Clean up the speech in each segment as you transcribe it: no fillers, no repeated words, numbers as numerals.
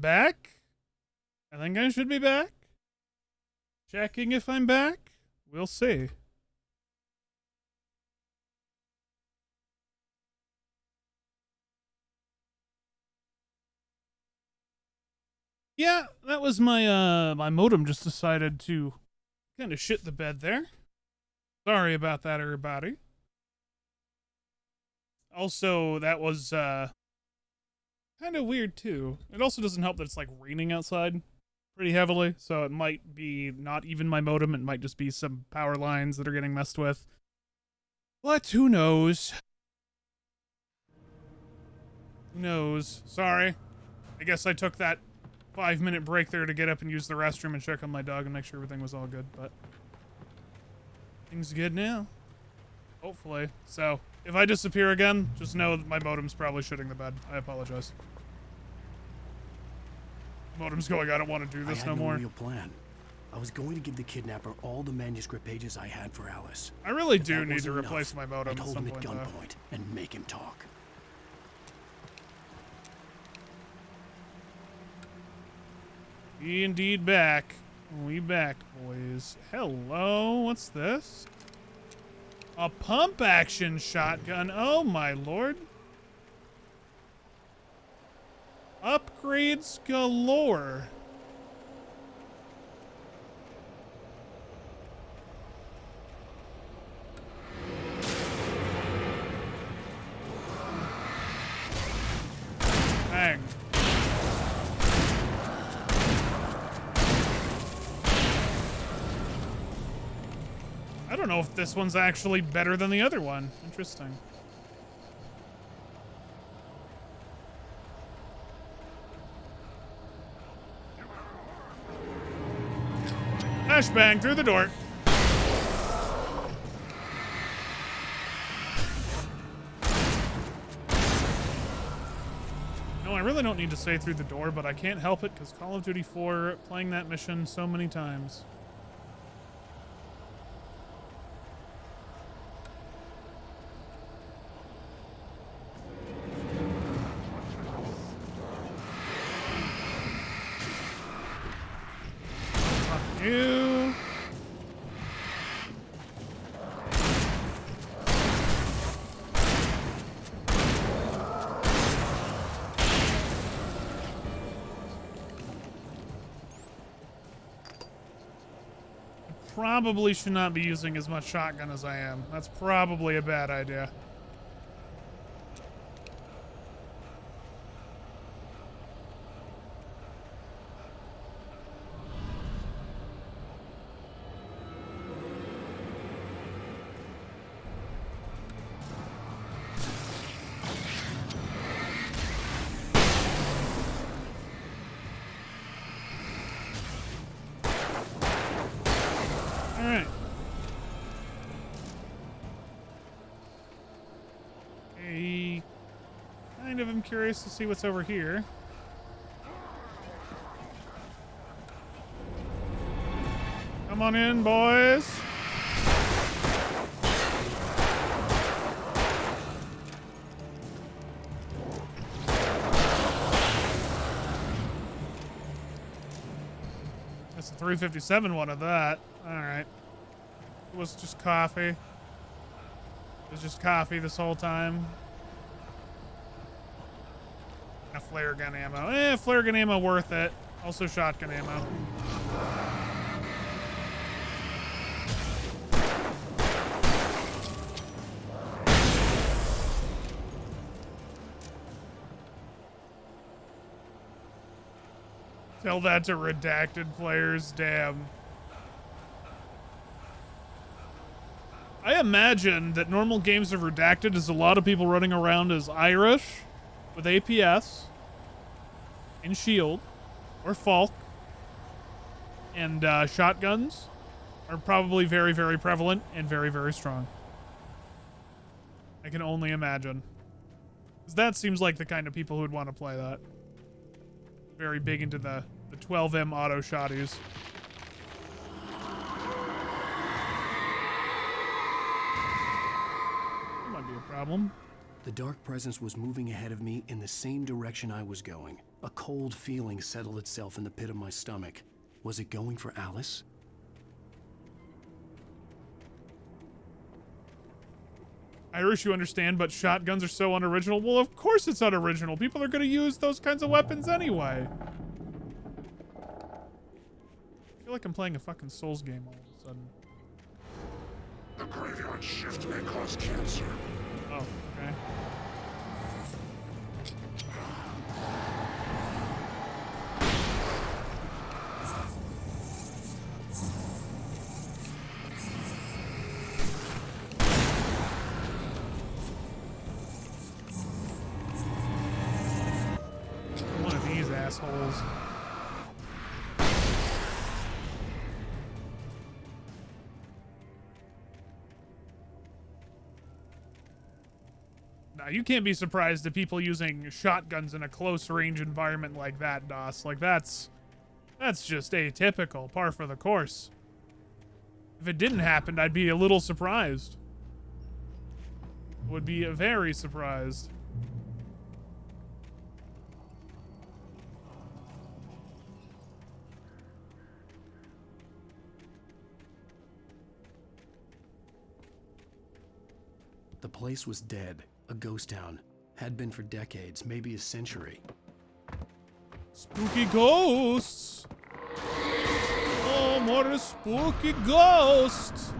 back. I think I should be back. Checking if I'm back. We'll see. Yeah, that was my my modem just decided to kind of shit the bed there. Sorry about that, everybody. Also, that was kind of weird too. It also doesn't help that it's like raining outside pretty heavily, so it might be not even my modem. It might just be some power lines that are getting messed with. But who knows? Who knows? Sorry. I guess I took that 5-minute break there to get up and use the restroom and check on my dog and make sure everything was all good, but things are good now. Hopefully. So, if I disappear again, just know that my modem's probably shitting the bed. I apologize. Modem's going, I don't want to do this no more. I had no real plan. I was going to give the kidnapper all the manuscript pages I had for Alice. I really do need to replace my modem at some him point, at gunpoint and make him talk. We indeed back. We back, boys. Hello, what's this? A pump action shotgun. Oh my lord. Upgrades galore. Bang. I don't know if this one's actually better than the other one. Interesting. Flashbang through the door. No, I really don't need to say through the door, but I can't help it because Call of Duty 4, playing that mission so many times. You. Probably should not be using as much shotgun as I am. That's probably a bad idea. Alright. I kind of am curious to see what's over here. Come on in, boys. That's a 357 one of that. Alright. It was just coffee. It was just coffee this whole time. A flare gun ammo. Flare gun ammo worth it. Also shotgun ammo. Tell that to redacted players, damn. I imagine that normal games of redacted is a lot of people running around as Irish with APS and shield or Falk and shotguns are probably very, very prevalent and very, very strong. I can only imagine. 'Cause that seems like the kind of people who would want to play that. Very big into the 12M auto shotties. That might be a problem. The dark presence was moving ahead of me in the same direction I was going. A cold feeling settled itself in the pit of my stomach. Was it going for Alice? Irish, you understand, but shotguns are so unoriginal. Well, of course it's unoriginal. People are going to use those kinds of weapons anyway. I feel like I'm playing a fucking Souls game all of a sudden. The graveyard shift may cause cancer. Oh, okay. One of these assholes. Now, you can't be surprised at people using shotguns in a close range environment like that, DOS. Like, that's just atypical, par for the course. If it didn't happen, I'd be a little surprised. Would be very surprised. The place was dead. A ghost town. Had been for decades, maybe a century. Spooky ghosts! Oh, more spooky ghosts!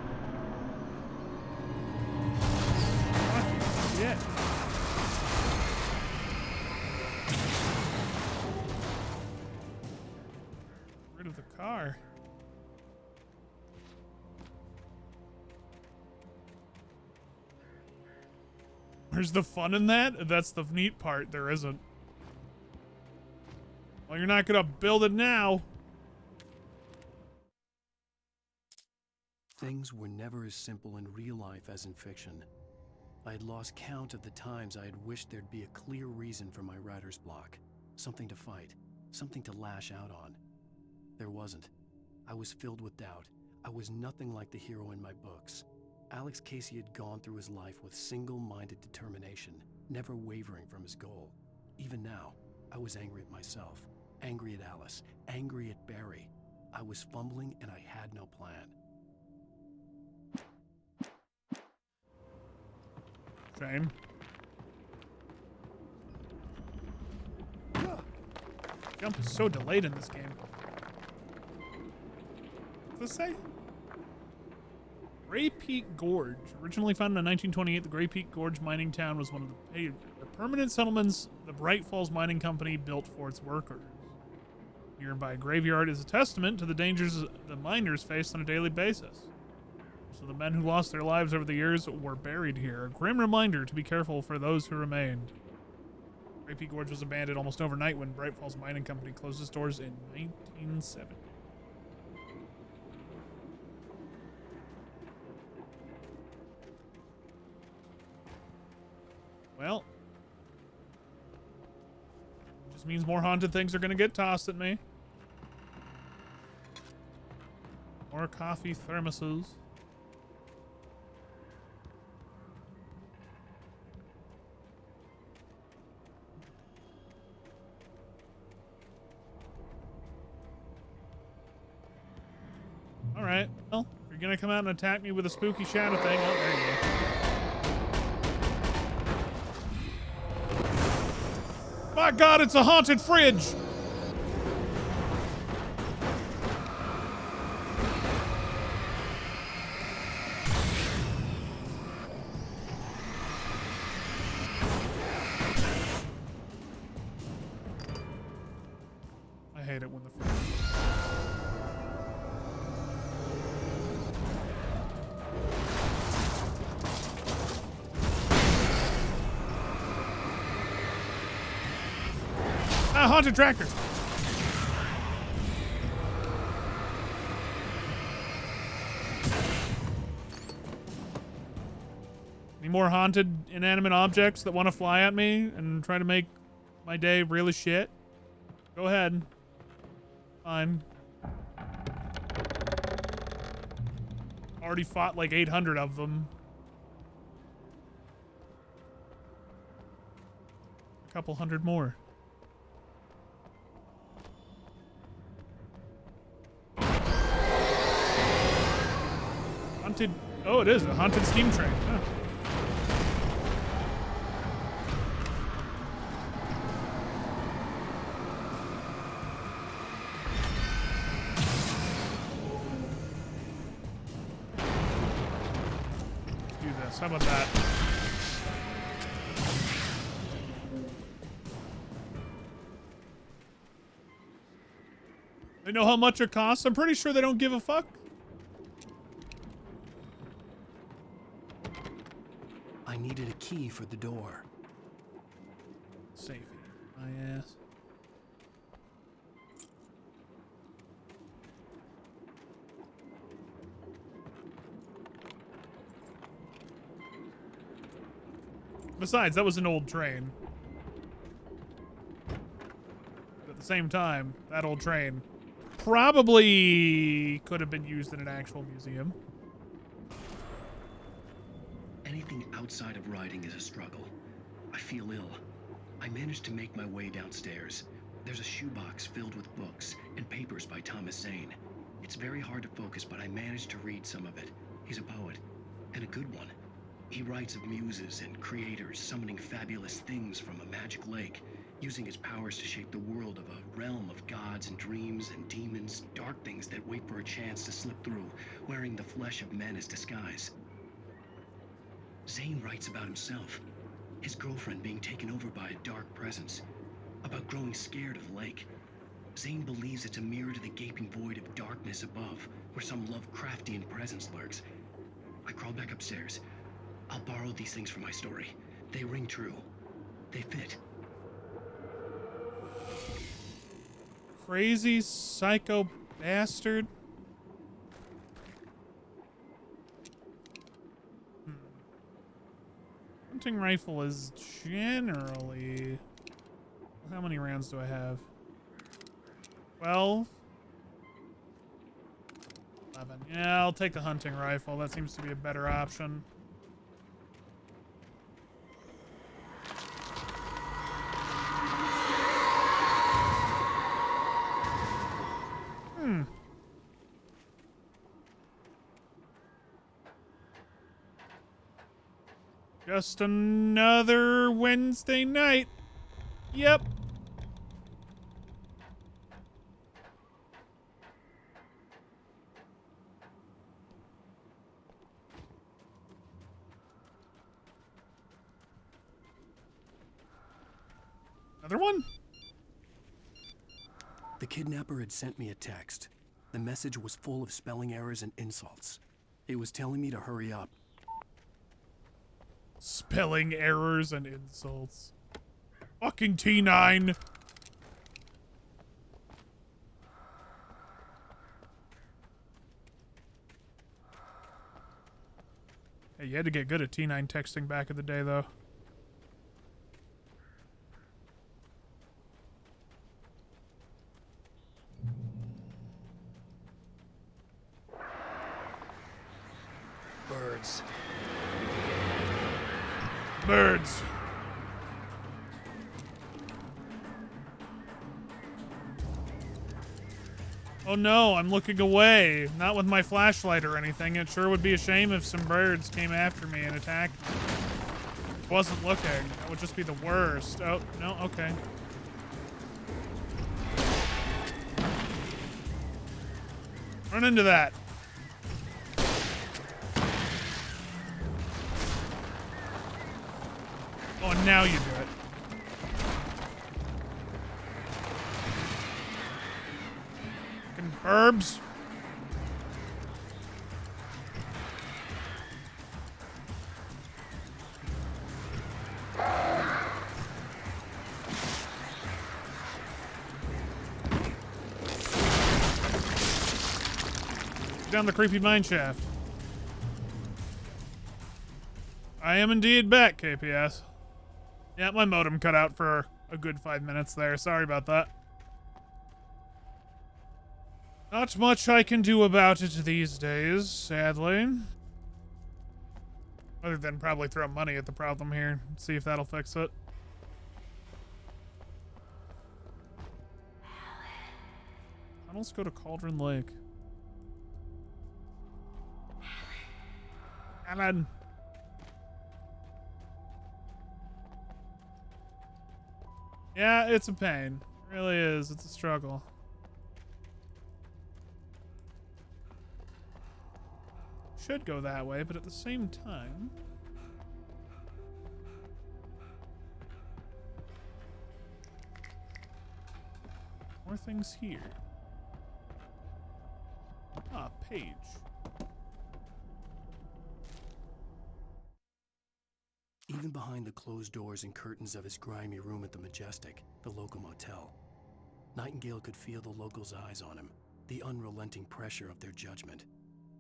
What? Yeah. Rid of the car. Where's the fun in that? That's the neat part. There isn't. Well, you're not gonna build it now. Things were never as simple in real life as in fiction. I had lost count of the times I had wished there'd be a clear reason for my writer's block. Something to fight. Something to lash out on. There wasn't. I was filled with doubt. I was nothing like the hero in my books. Alex Casey had gone through his life with single-minded determination, never wavering from his goal. Even now, I was angry at myself, angry at Alice, angry at Barry. I was fumbling and I had no plan. Shame. Jump is so delayed in this game. What's this say? Gray Peak Gorge. Originally founded in 1928, the Gray Peak Gorge mining town was one of the permanent settlements the Bright Falls Mining Company built for its workers. Nearby graveyard is a testament to the dangers the miners faced on a daily basis. So the men who lost their lives over the years were buried here. A grim reminder to be careful for those who remained. Gray Peak Gorge was abandoned almost overnight when Bright Falls Mining Company closed its doors in 1970. Well, just means more haunted things are going to get tossed at me. More coffee thermoses. All right. Well, if you're going to come out and attack me with a spooky shadow thing, oh, there you go. My God, it's a haunted fridge! I hate it when the fridge... Ah, haunted tractor. Any more haunted inanimate objects that want to fly at me and try to make my day really shit? Go ahead. Fine. Already fought like 800 of them. A couple hundred more. haunted... Oh, it is a haunted steam train. Huh. Let's do this. How about that? They know how much it costs? I'm pretty sure they don't give a fuck. I needed a key for the door. Safety. My ass. Besides, that was an old train. But at the same time, that old train probably could have been used in an actual museum. Anything outside of riding is a struggle. I feel ill. I managed to make my way downstairs. There's a shoebox filled with books and papers by Thomas Zane. It's very hard to focus, but I managed to read some of it. He's a poet, and a good one. He writes of muses and creators summoning fabulous things from a magic lake, using his powers to shape the world of a realm of gods and dreams and demons, dark things that wait for a chance to slip through, wearing the flesh of men as disguise. Zane writes about himself, his girlfriend being taken over by a dark presence, about growing scared of the lake. Zane believes it's a mirror to the gaping void of darkness above, where some Lovecraftian presence lurks. I crawled back upstairs. I'll borrow these things for my story. They ring true. They fit. Crazy psycho bastard. Hunting rifle is generally... How many rounds do I have? 12? 11. Yeah, I'll take the hunting rifle. That seems to be a better option. Just another Wednesday night. Yep. Another one? The kidnapper had sent me a text. The message was full of spelling errors and insults. It was telling me to hurry up. Spelling errors and insults. Fucking T9. Hey, you had to get good at T9 texting back in the day, though. Birds. Birds. Oh no, I'm looking away. Not with my flashlight or anything. It sure would be a shame if some birds came after me and attacked me. Wasn't looking. That would just be the worst. Oh, no, okay. Run into that. Oh, and now you do it. Fucking burbs. Down the creepy mine shaft. I am indeed back, KPS. Yeah, my modem cut out for a good 5 minutes there. Sorry about that. Not much I can do about it these days, sadly. Other than probably throw money at the problem here. See if that'll fix it. Tunnels go to Cauldron Lake. Alan. Yeah, it's a pain. It really is. It's a struggle. Should go that way, but at the same time... more things here. Ah, page. Even behind the closed doors and curtains of his grimy room at the Majestic, the local motel, Nightingale could feel the locals' eyes on him, the unrelenting pressure of their judgment.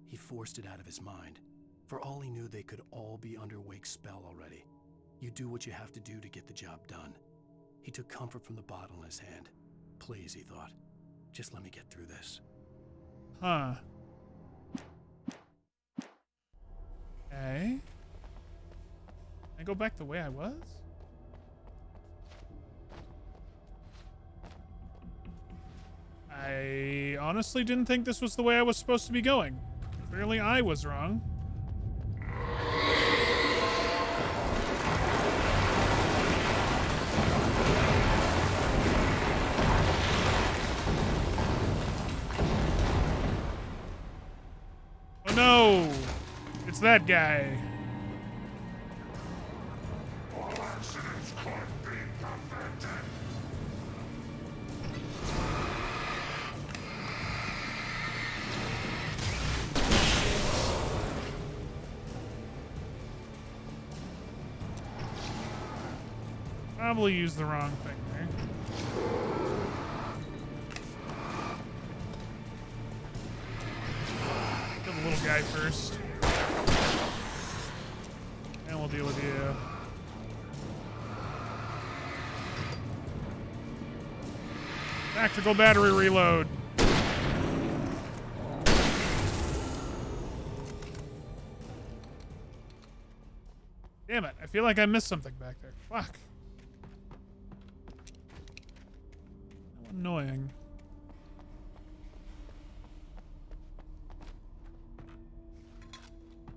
He forced it out of his mind. For all he knew, they could all be under Wake's spell already. You do what you have to do to get the job done. He took comfort from the bottle in his hand. Please, he thought, just let me get through this. Huh. Okay. Can I go back the way I was? I honestly didn't think this was the way I was supposed to be going. Clearly I was wrong. Oh no! It's that guy. All accidents could be prevented. Probably used the wrong thing there. Kill the little guy first. And we'll deal with you. Tactical battery reload. Damn it, I feel like I missed something back there. Fuck. How annoying.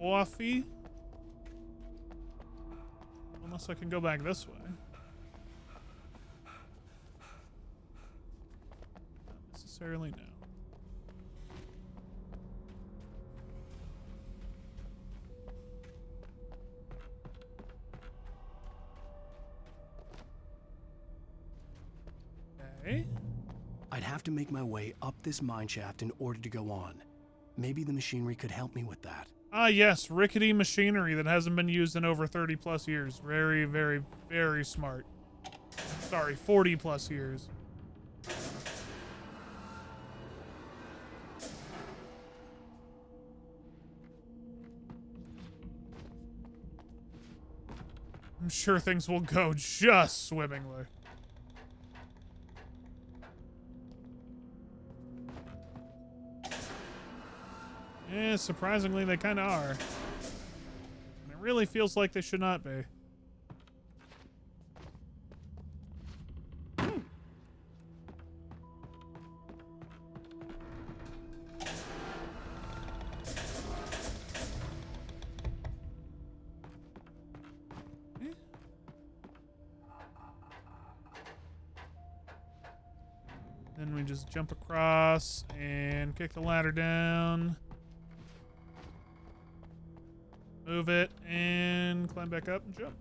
Coffee? Unless I can go back this way. Not necessarily, no. Okay. I'd have to make my way up this mine shaft in order to go on. Maybe the machinery could help me with that. Ah, yes, rickety machinery that hasn't been used in over 30 plus years. Very, very, very smart. Sorry, 40 plus years. I'm sure things will go just swimmingly. Yeah, surprisingly, they kind of are. And it really feels like they should not be. Then we just jump across and kick the ladder down. Move it and climb back up and jump.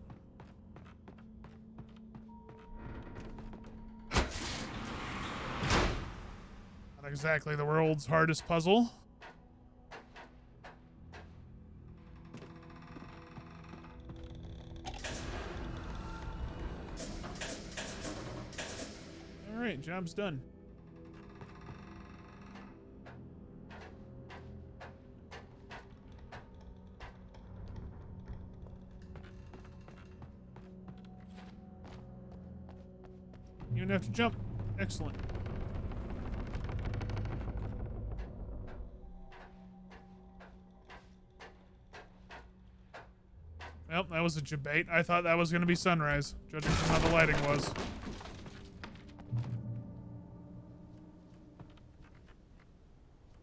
Not exactly the world's hardest puzzle. All right, job's done. You don't have to jump. Excellent. Well, that was a debate. I thought that was going to be sunrise, judging from how the lighting was.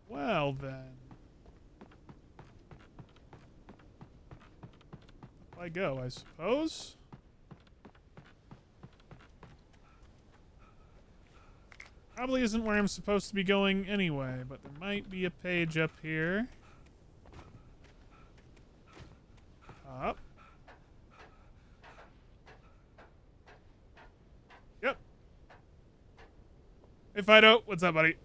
Well, then. I go, I suppose. Probably isn't where I'm supposed to be going anyway, but there might be a page up here. Up. Yep. Hey, Fido. What's up, buddy?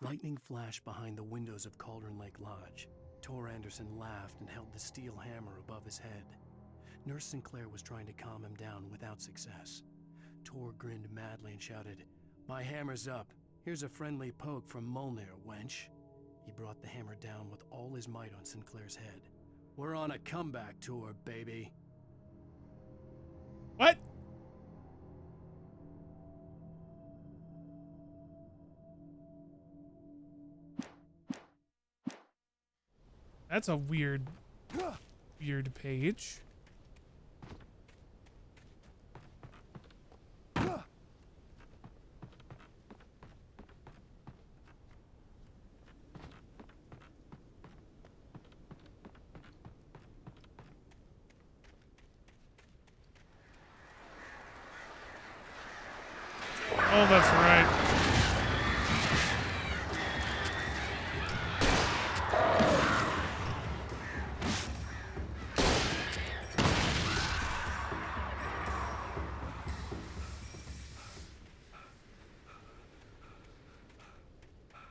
Lightning flashed behind the windows of Cauldron Lake Lodge. Tor Anderson laughed and held the steel hammer above his head. Nurse Sinclair was trying to calm him down without success. Tor grinned madly and shouted, "My hammer's up. Here's a friendly poke from Molnir, wench." He brought the hammer down with all his might on Sinclair's head. "We're on a comeback tour, baby." What? That's a weird page. Oh, that's right.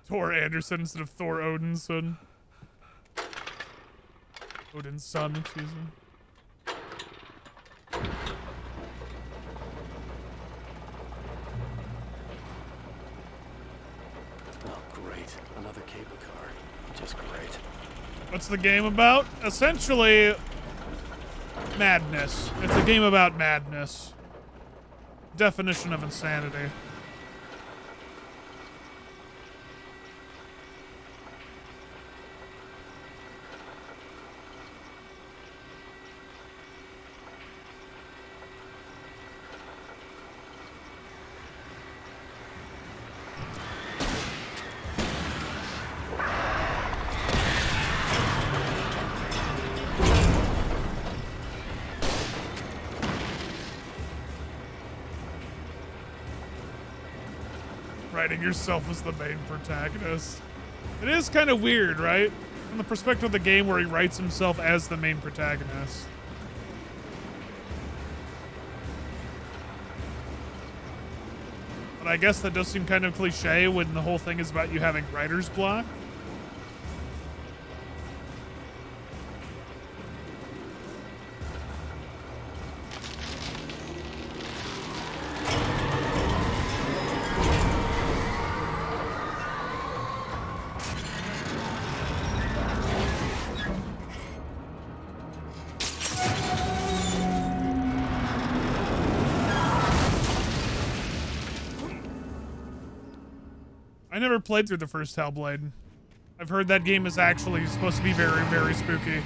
Thor Anderson instead of Thor Odinson. Odin's son, excuse me. Oh, great. Another cable car. Just great. What's the game about? Essentially, madness. It's a game about madness. Definition of insanity. Writing yourself as the main protagonist. It is kind of weird, right? From the perspective of the game where he writes himself as the main protagonist. But I guess that does seem kind of cliche when the whole thing is about you having writer's block. I never played through the first Hellblade. I've heard that game is actually supposed to be very, very spooky.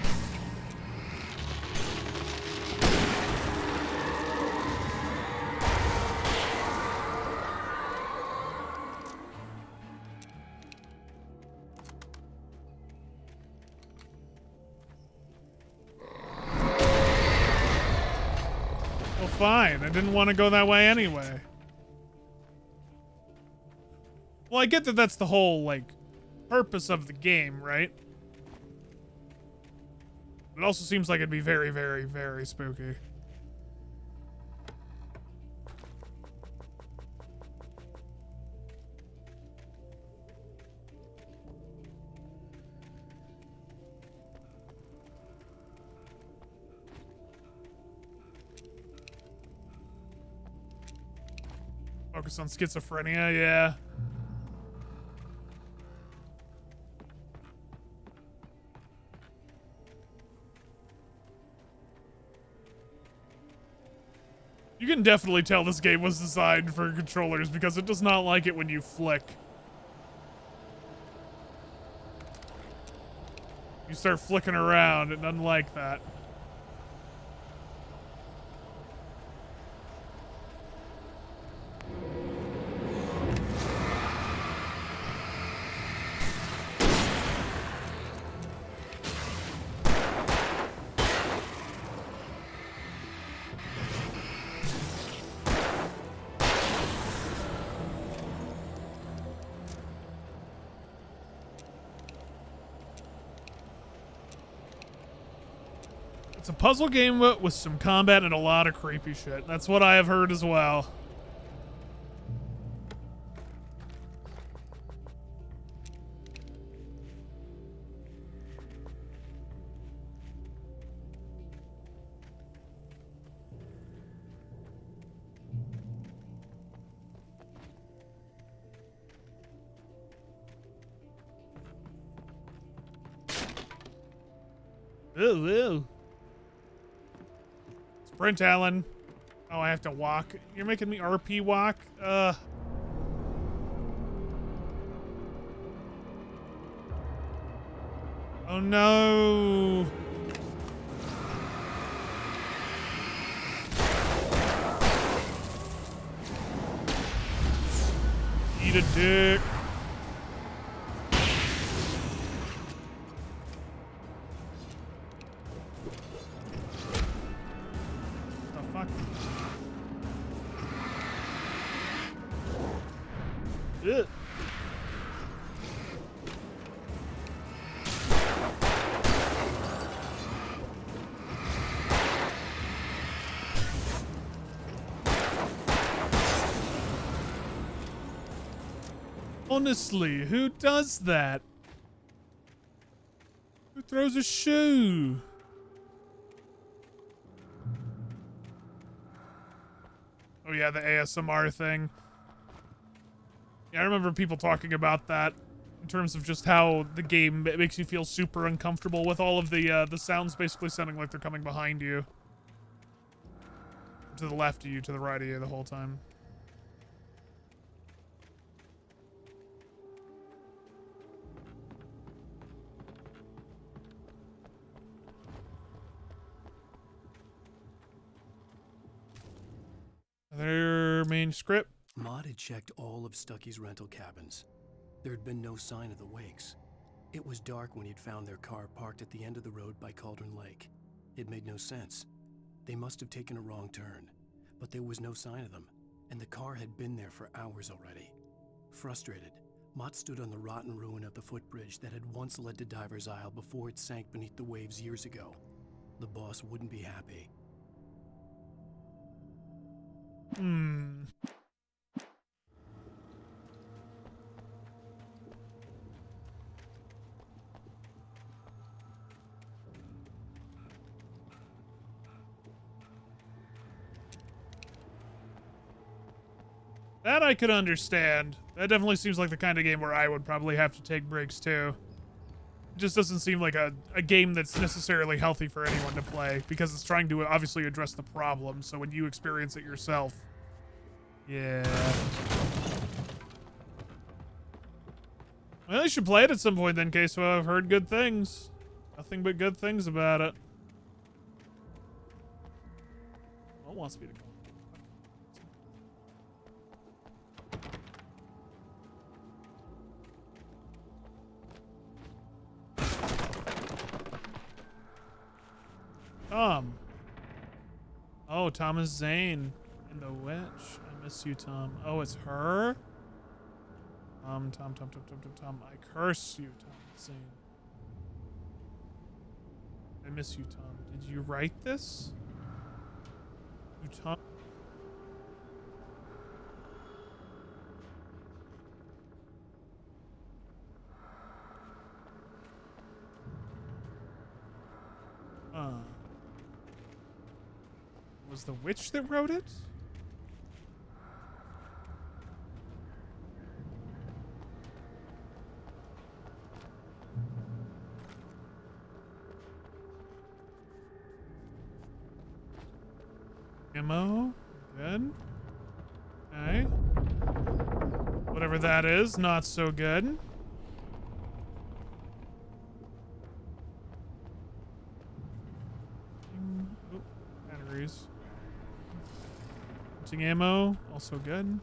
Well, fine. I didn't want to go that way anyway. Well, I get that that's the whole, like, purpose of the game, right? It also seems like it'd be very, very, very spooky. Focus on schizophrenia, yeah. You can definitely tell this game was designed for controllers because it does not like it when you flick. You start flicking around, it doesn't like that. It's a puzzle game with some combat and a lot of creepy shit. That's what I have heard as well. Ooh, ooh. Sprint, Alan. Oh, I have to walk. You're making me RP walk? Oh no. Eat a dick. Ugh. Honestly, who does that? Who throws a shoe? Oh yeah, the ASMR thing. Yeah, I remember people talking about that in terms of just how the game makes you feel super uncomfortable with all of the sounds basically sounding like they're coming behind you. To the left of you, to the right of you the whole time. Their main script. Maud had checked all of Stucky's rental cabins. There had been no sign of the Wakes. It was dark when he'd found their car parked at the end of the road by Cauldron Lake. It made no sense. They must have taken a wrong turn, but there was no sign of them, and the car had been there for hours already. Frustrated, Mott stood on the rotten ruin of the footbridge that had once led to Diver's Isle before it sank beneath the waves years ago. The boss wouldn't be happy. That I could understand. That definitely seems like the kind of game where I would probably have to take breaks too. It just doesn't seem like a game that's necessarily healthy for anyone to play because it's trying to obviously address the problem. So when you experience it yourself, yeah. Well, you should play it at some point then, Queso. I've heard good things. Nothing but good things about it. What wants me to go? Tom. Oh, Thomas Zane in The Witch. I miss you, Tom. Oh, it's her? Tom. I curse you, Thomas Zane. I miss you, Tom. Did you write this? You, Tom? Was the witch that wrote it? Ammo. Good. Okay. Whatever that is, not so good. Oh, batteries. Ammo, also good.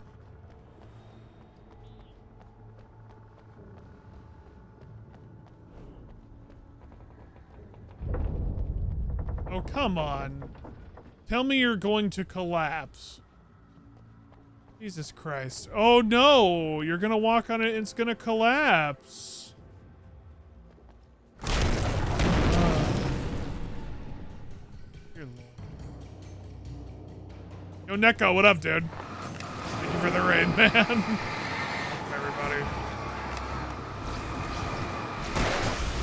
Oh, come on. Tell me you're going to collapse. Jesus Christ. Oh no, you're gonna walk on it and it's gonna collapse. Yo, Neko, what up, dude? Thank you for the raid, man. Everybody.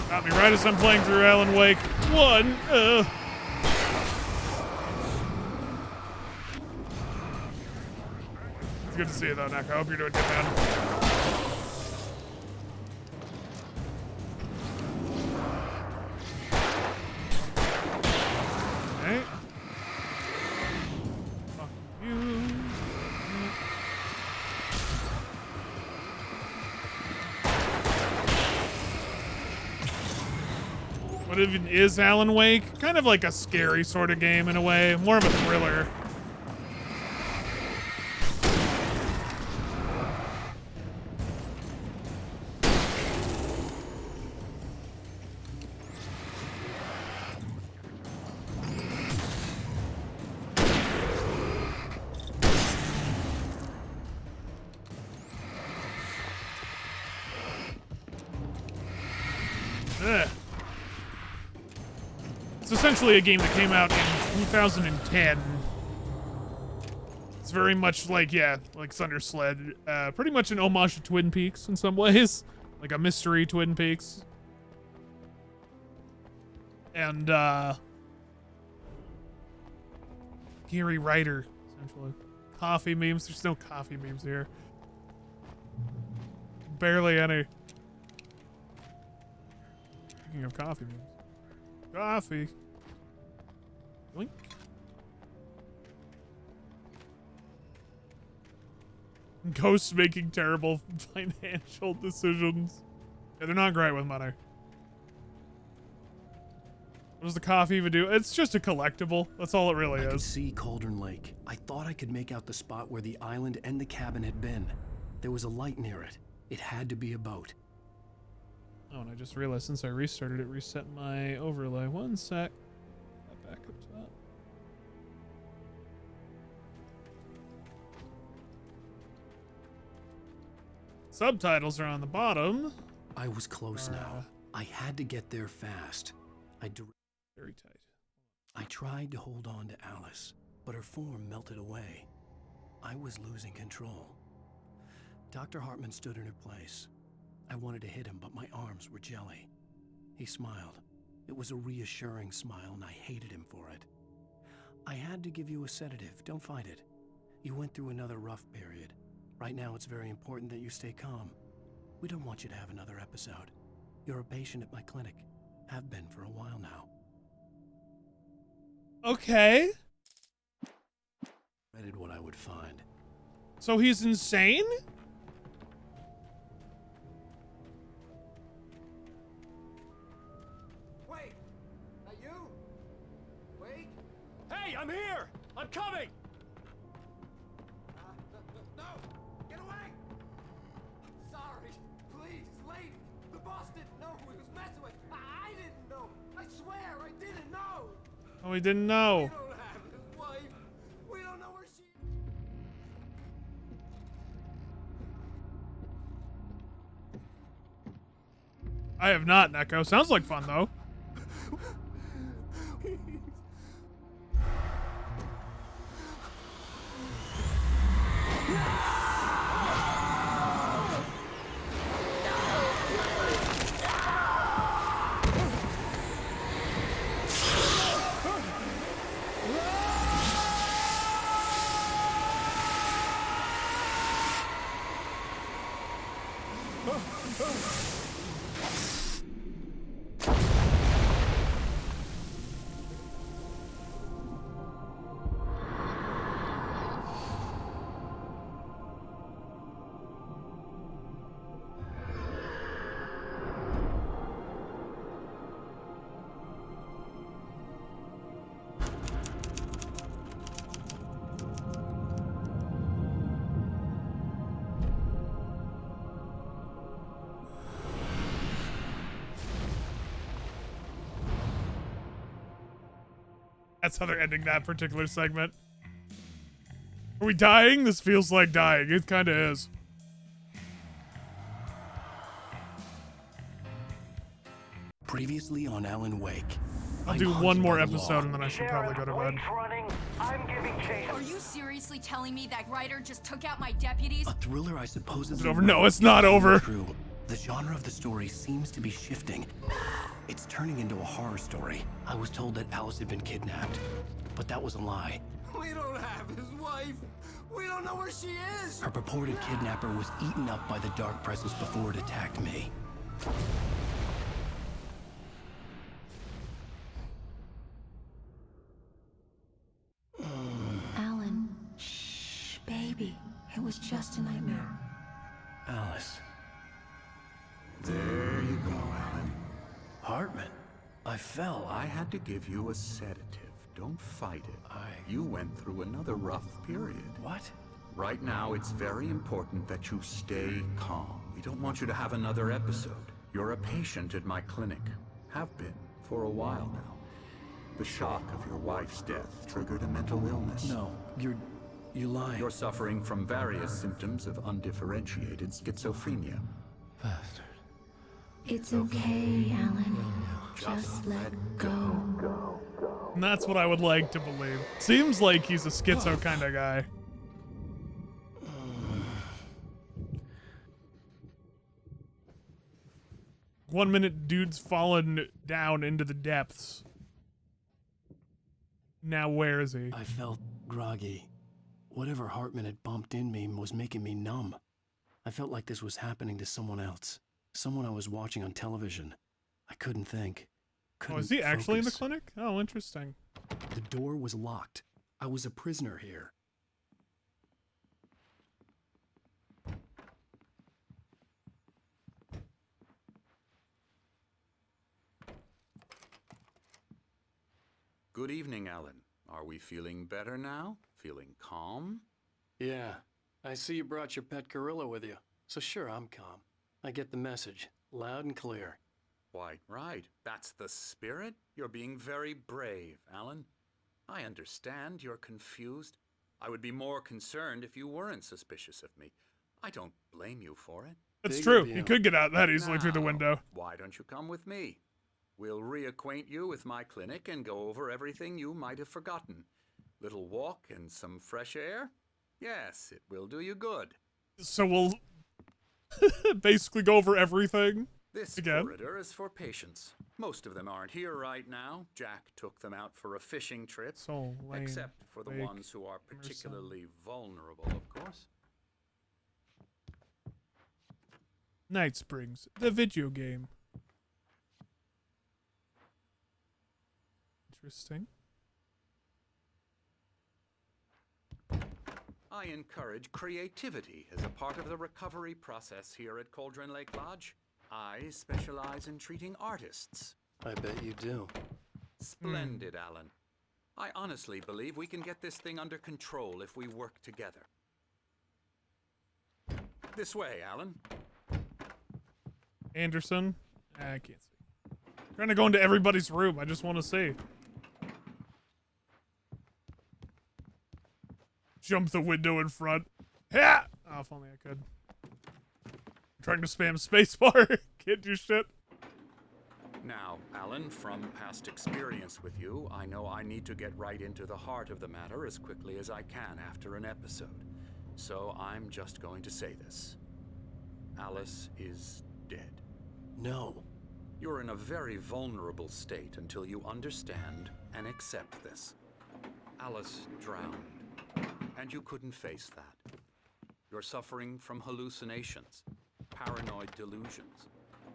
Got me right as I'm playing through Alan Wake 1. It's good to see you, though, Neko. I hope you're doing good, man. Okay. Fuck you. What even is Alan Wake? Kind of like a scary sort of game in a way. More of a thriller. Ugh. It's essentially a game that came out in 2010. It's very much like, yeah, like Thunder Sled. Pretty much an homage to Twin Peaks in some ways. Like a mystery Twin Peaks. And, Gary Ryder, essentially. Coffee memes. There's no coffee memes here. Barely any. Speaking of coffee memes. Coffee. Blink. Ghosts making terrible financial decisions. Yeah, they're not great with money. What does the coffee even do? It's just a collectible. That's all it really I could is. see Cauldron Lake. I thought I could make out the spot where the island and the cabin had been. There was a light near it. It had to be a boat. Oh, and I just realized since I restarted it, reset my overlay. One sec. Back up to that. Subtitles are on the bottom. I was close now. I had to get there fast. Very tight. I tried to hold on to Alice, but her form melted away. I was losing control. Dr. Hartman stood in her place. I wanted to hit him, but my arms were jelly. He smiled. It was a reassuring smile, and I hated him for it. I had to give you a sedative. Don't fight it. You went through another rough period. Right now, it's very important that you stay calm. We don't want you to have another episode. You're a patient at my clinic. Have been for a while now. Okay. Dreaded what I would find. So he's insane? Wait! Are you? Wait! Hey, I'm here! I'm coming! No! Get away! I'm sorry. Please, lady. The boss didn't know who he was messing with. I didn't know. I swear, I didn't know. Oh, he didn't know. We don't have his wife. We don't know where she is. I have not, Neko. Sounds like fun, though. That's how they're ending that particular segment. Are we dying? This feels like dying. It kind of is. Previously on Alan Wake. I'll I'm do one hunted more by the episode law. and then I should probably go to bed. Running. I'm giving chase. Are you seriously telling me that Ryder just took out my deputies? A thriller I supposedly Is it over? wrote No, it's not is over. True. The genre of the story seems to be shifting. It's turning into a horror story. I was told that Alice had been kidnapped, but that was a lie. We don't have his wife. We don't know where she is. Her purported kidnapper was eaten up by the dark presence before it attacked me. Alan, shh, baby. It was just a nightmare. Alice. There you go, Alan. Hartman. I fell. I had to give you a sedative. Don't fight it. You went through another rough period. What? Right now, it's very important that you stay calm. We don't want you to have another episode. You're a patient at my clinic. Have been for a while now. The shock of your wife's death triggered a mental illness. No, you lied. You're suffering from various symptoms of undifferentiated schizophrenia. Bastard. It's okay, Alan. Just let go. And that's what I would like to believe. Seems like he's a schizo kind of guy. One minute, dude's fallen down into the depths. Now where is he? I felt groggy. Whatever Hartman had bumped in me was making me numb. I felt like this was happening to someone else. Someone I was watching on television. I couldn't think. Oh, is he actually in the focus. clinic? Oh, interesting. The door was locked. I was a prisoner here. Good evening, Alan. Are we feeling better now? Feeling calm? Yeah, I see you brought your pet gorilla with you. So sure, I'm calm. I get the message, loud and clear. Quite right. That's the spirit. You're being very brave, Alan. I understand you're confused. I would be more concerned if you weren't suspicious of me. I don't blame you for it. It's Big true. of you. He could get out that easily through the Now, window. Why don't you come with me? We'll reacquaint you with my clinic and go over everything you might have forgotten. Little walk and some fresh air? Yes, it will do you good. So we'll basically go over everything. This Again? corridor is for patients. Most of them aren't here right now. Jack took them out for a fishing trip. So lame. Except for the Lake, ones who are Emerson. particularly vulnerable, of course. Night Springs, the video game. Interesting. I encourage creativity as a part of the recovery process here at Cauldron Lake Lodge. I specialize in treating artists. I bet you do. Splendid, Alan. I honestly believe we can get this thing under control if we work together. This way, Alan. Anderson? I can't see. Trying to go into everybody's room. I just want to see. Jump the window in front. Yeah! Oh, if only I could. I'm trying to spam spacebar. Can't do shit. Now, Alan, from past experience with you, I know I need to get right into the heart of the matter as quickly as I can after an episode. So I'm just going to say this. Alice is dead. No. You're in a very vulnerable state until you understand and accept this. Alice drowned, and you couldn't face that. You're suffering from hallucinations, paranoid delusions,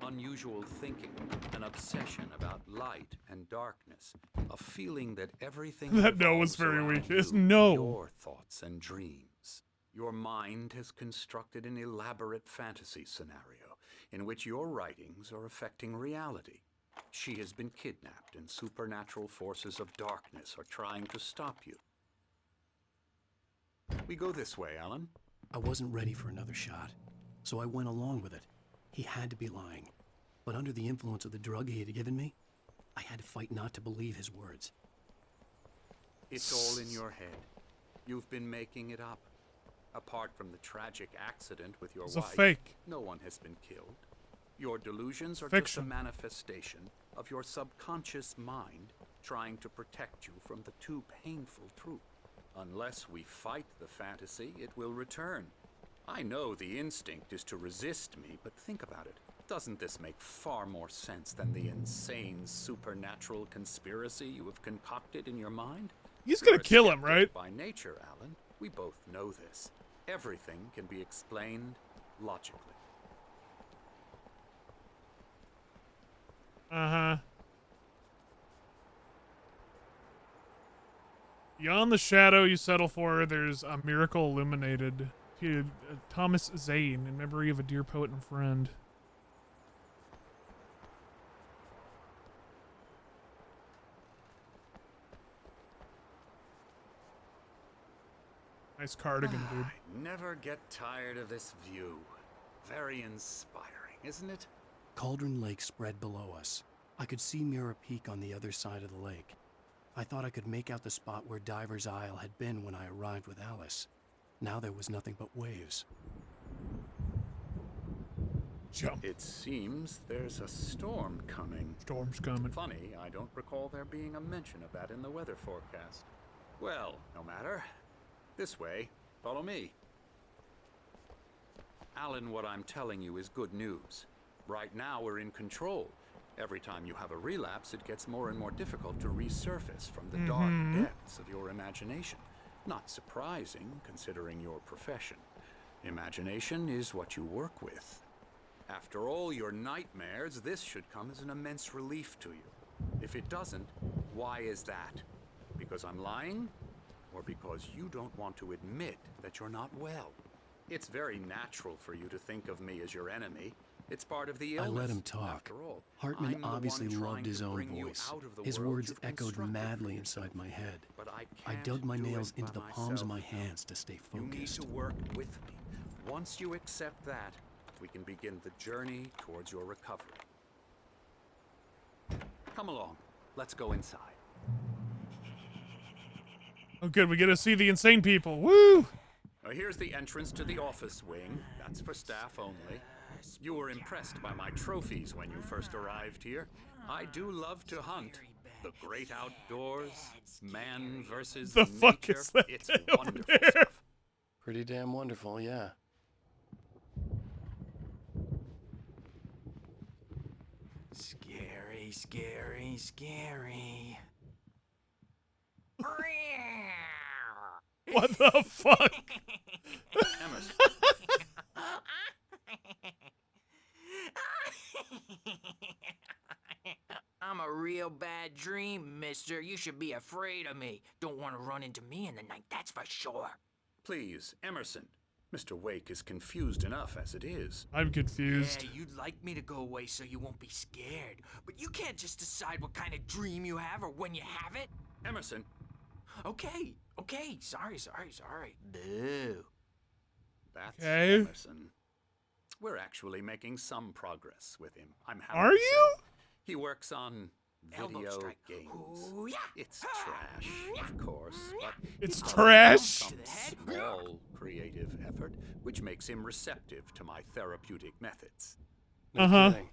unusual thinking, an obsession about light and darkness, a feeling that everything That no was revolves very around weak. It's you, no. your thoughts and dreams. Your mind has constructed an elaborate fantasy scenario in which your writings are affecting reality. She has been kidnapped, and supernatural forces of darkness are trying to stop you. We go this way, Alan. I wasn't ready for another shot, so I went along with it. He had to be lying. But under the influence of the drug he had given me, I had to fight not to believe his words. It's all in your head. You've been making it up. Apart from the tragic accident with your It's a wife, fake. no one has been killed. Your delusions are Fiction. just a manifestation of your subconscious mind trying to protect you from the too painful truth. Unless we fight the fantasy, it will return. I know the instinct is to resist me, but think about it. Doesn't this make far more sense than the insane supernatural conspiracy you have concocted in your mind? He's gonna You're a kill him, skeptic right? by nature, Alan. We both know this. Everything can be explained logically. Uh-huh. Beyond the shadow you settle for, there's a miracle illuminated. Thomas Zane, in memory of a dear poet and friend. Nice cardigan, dude. I never get tired of this view. Very inspiring, isn't it? Cauldron Lake spread below us. I could see Mirror Peak on the other side of the lake. I thought I could make out the spot where Diver's Isle had been when I arrived with Alice. Now there was nothing but waves. Jump. It seems there's a storm coming. Storm's coming. Funny, I don't recall there being a mention of that in the weather forecast. Well, no matter. This way. Follow me. Alan, what I'm telling you is good news. Right now, we're in control. Every time you have a relapse, it gets more and more difficult to resurface from the dark depths of your imagination. Not surprising, considering your profession. Imagination is what you work with. After all your nightmares, this should come as an immense relief to you. If it doesn't, why is that? Because I'm lying? Or because you don't want to admit that you're not well? It's very natural for you to think of me as your enemy. It's part of the illness. I let him talk. After all, Hartman I'm the obviously one loved trying his to own bring you voice. out of the His world words you've echoed constructed madly for inside yourself. my head. But I I can't dug my do nails it into by the palms of my myself. hands to stay You need focused. to work with me. Once you accept that, we can begin the journey towards your recovery. Come along. Let's go inside. Oh, good. We get to see the insane people. Woo! Here's the entrance to the office wing. That's for staff only. You were impressed by my trophies when you first arrived here. I do love to hunt. The great outdoors, man versus The nature. fuck is that It's over wonderful there? stuff. Pretty damn wonderful, yeah. Scary, scary, scary. What the fuck? Emerson, I'm a real bad dream, mister. You should be afraid of me. Don't want to run into me in the night, that's for sure. please, Emerson. Mr. Wake is confused enough as it is. I'm confused. Yeah, you'd like me to go away so you won't be scared. But you can't just decide what kind of dream you have or when you have it. Emerson, Okay. Sorry. Boo. that's Okay. Emerson. We're actually making some progress with him. I'm happy Are to you? say. He works on Elbow video strike. games. Ooh, yeah. It's trash, of course, but It's he trash? some small creative effort, which makes him receptive to my therapeutic methods. No Uh-huh. kidding.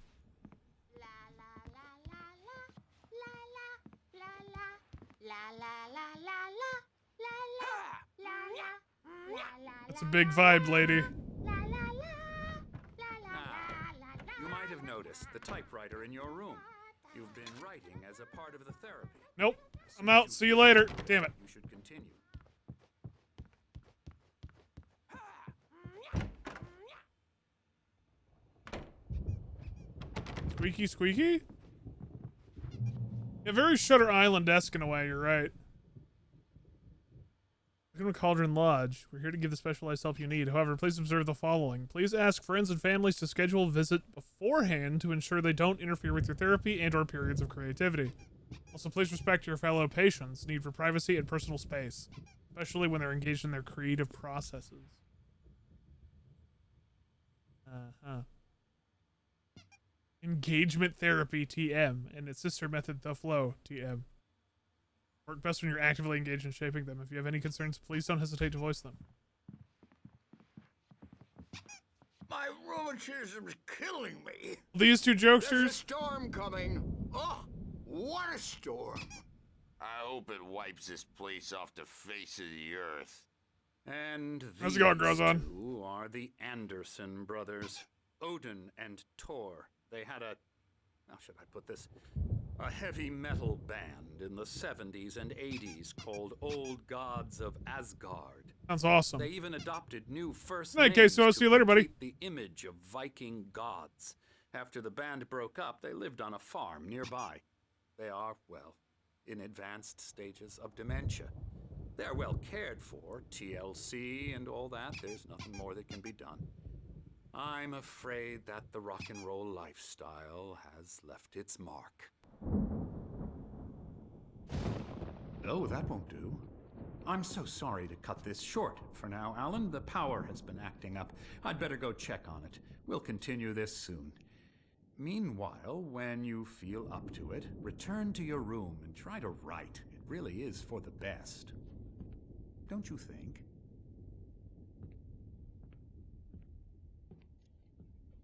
That's a big vibe, lady. You might have noticed the typewriter in your room. You've been writing as a part of the therapy. Nope. I'm out. See you later. Damn it. You should continue. Squeaky, squeaky? Yeah, very Shutter Island-esque in a way, you're right. Welcome to Cauldron Lodge. We're here to give the specialized help you need. However, please observe the following. Please ask friends and families to schedule a visit beforehand to ensure they don't interfere with your therapy and or periods of creativity. Also, please respect your fellow patients' need for privacy and personal space, especially when they're engaged in their creative processes. Uh-huh. Engagement therapy, TM, and its sister method, the flow, TM. Work best when you're actively engaged in shaping them. If you have any concerns, please don't hesitate to voice them. My rheumatism's killing me. These two There's a jokesters. storm coming. Oh, what a storm. hope it wipes this place off the face of the earth. And How's it going, these Grozon? two are the Anderson brothers, Odin and Thor. They had a, how should I put this? A heavy metal band in the 70s and 80s called Old Gods of Asgard. Sounds awesome. They even adopted new first Hey, names Queso, to see you later, buddy. complete the image of Viking gods. After the band broke up, they lived on a farm nearby. They are, well, in advanced stages of dementia. They're well cared for, TLC and all that. There's nothing more that can be done. I'm afraid that the rock and roll lifestyle has left its mark. Oh, that won't do. I'm so sorry to cut this short for now, Alan. The power has been acting up. I'd better go check on it. We'll continue this soon. Meanwhile, when you feel up to it, return to your room and try to write. It really is for the best. Don't you think?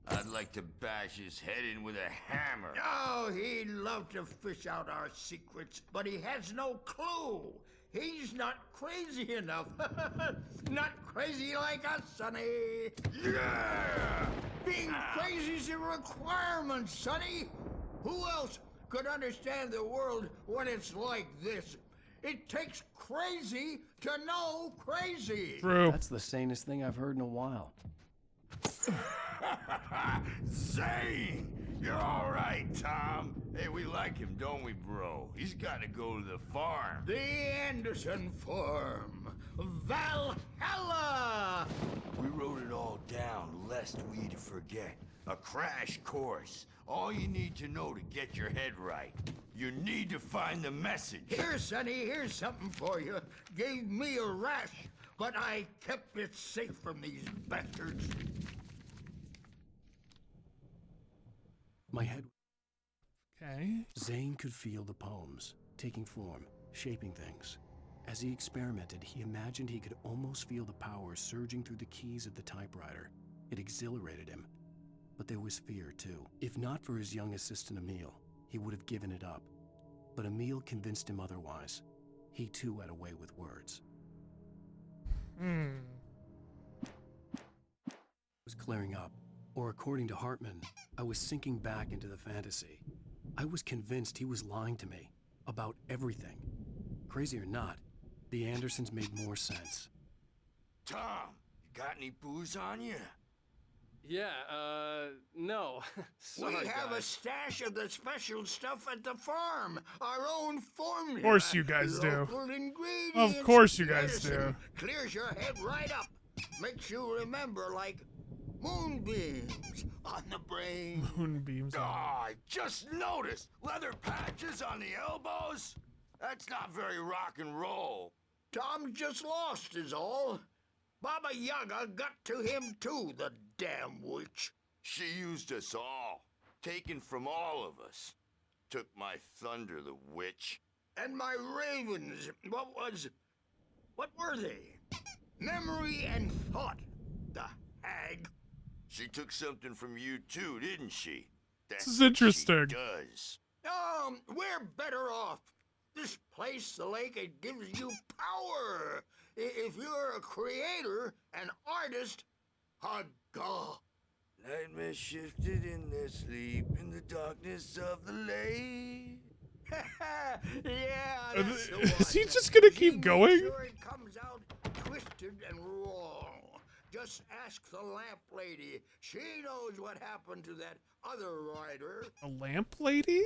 I'd like to bash his head in with a hammer. Oh, he'd love to fish out our secrets, but he has no clue. He's not crazy enough. Not crazy like us, Sonny. Yeah! Being crazy's a requirement, Sonny. Who else could understand the world when it's like this? It takes crazy to know crazy. True. That's the sanest thing I've heard in a while. Zane! You're all right, Tom. Hey, we like him, don't we, bro? He's got to go to the farm. The Anderson Farm. Valhalla! We wrote it all down, lest we forget. A crash course. All you need to know to get your head right. You need to find the message. Here, Sonny, here's something for you. Gave me a rash, but I kept it safe from these bastards. My head. Okay. Zane could feel the poems, taking form, shaping things. As he experimented, he imagined he could almost feel the power surging through the keys of the typewriter. It exhilarated him. But there was fear, too. If not for his young assistant Emil, he would have given it up. But Emil convinced him otherwise. He, too, had a way with words. It was clearing up. Or according to Hartman, I was sinking back into the fantasy. I was convinced he was lying to me about everything. Crazy or not, the Andersons made more sense. Tom, you got any booze on you? Yeah, no. Sorry, We have a guys. stash of the special stuff at the farm. Our own formula. Of course you guys do. Local ingredients. Of course you guys medicine. do. Clears your head right up. Makes you remember like moonbeams on the brain. Moonbeams. Oh, I just noticed leather patches on the elbows. That's not very rock and roll. Tom just lost is all. Baba Yaga got to him too, the damn witch. She used us all, taken from all of us. Took my thunder, the witch. And my ravens, what were they? Memory and thought, the hag. She took something from you too, didn't she? That's This is what interesting. She does. We're better off. This place, the lake, it gives you power. If you're a creator, an artist, a god. Nightmare shifted in their sleep in the darkness of the lake. Yeah, that's the one. Is he just gonna keep Make going? Sure it comes out twisted and wrong. Just ask the lamp lady. She knows what happened to that other writer. A lamp lady?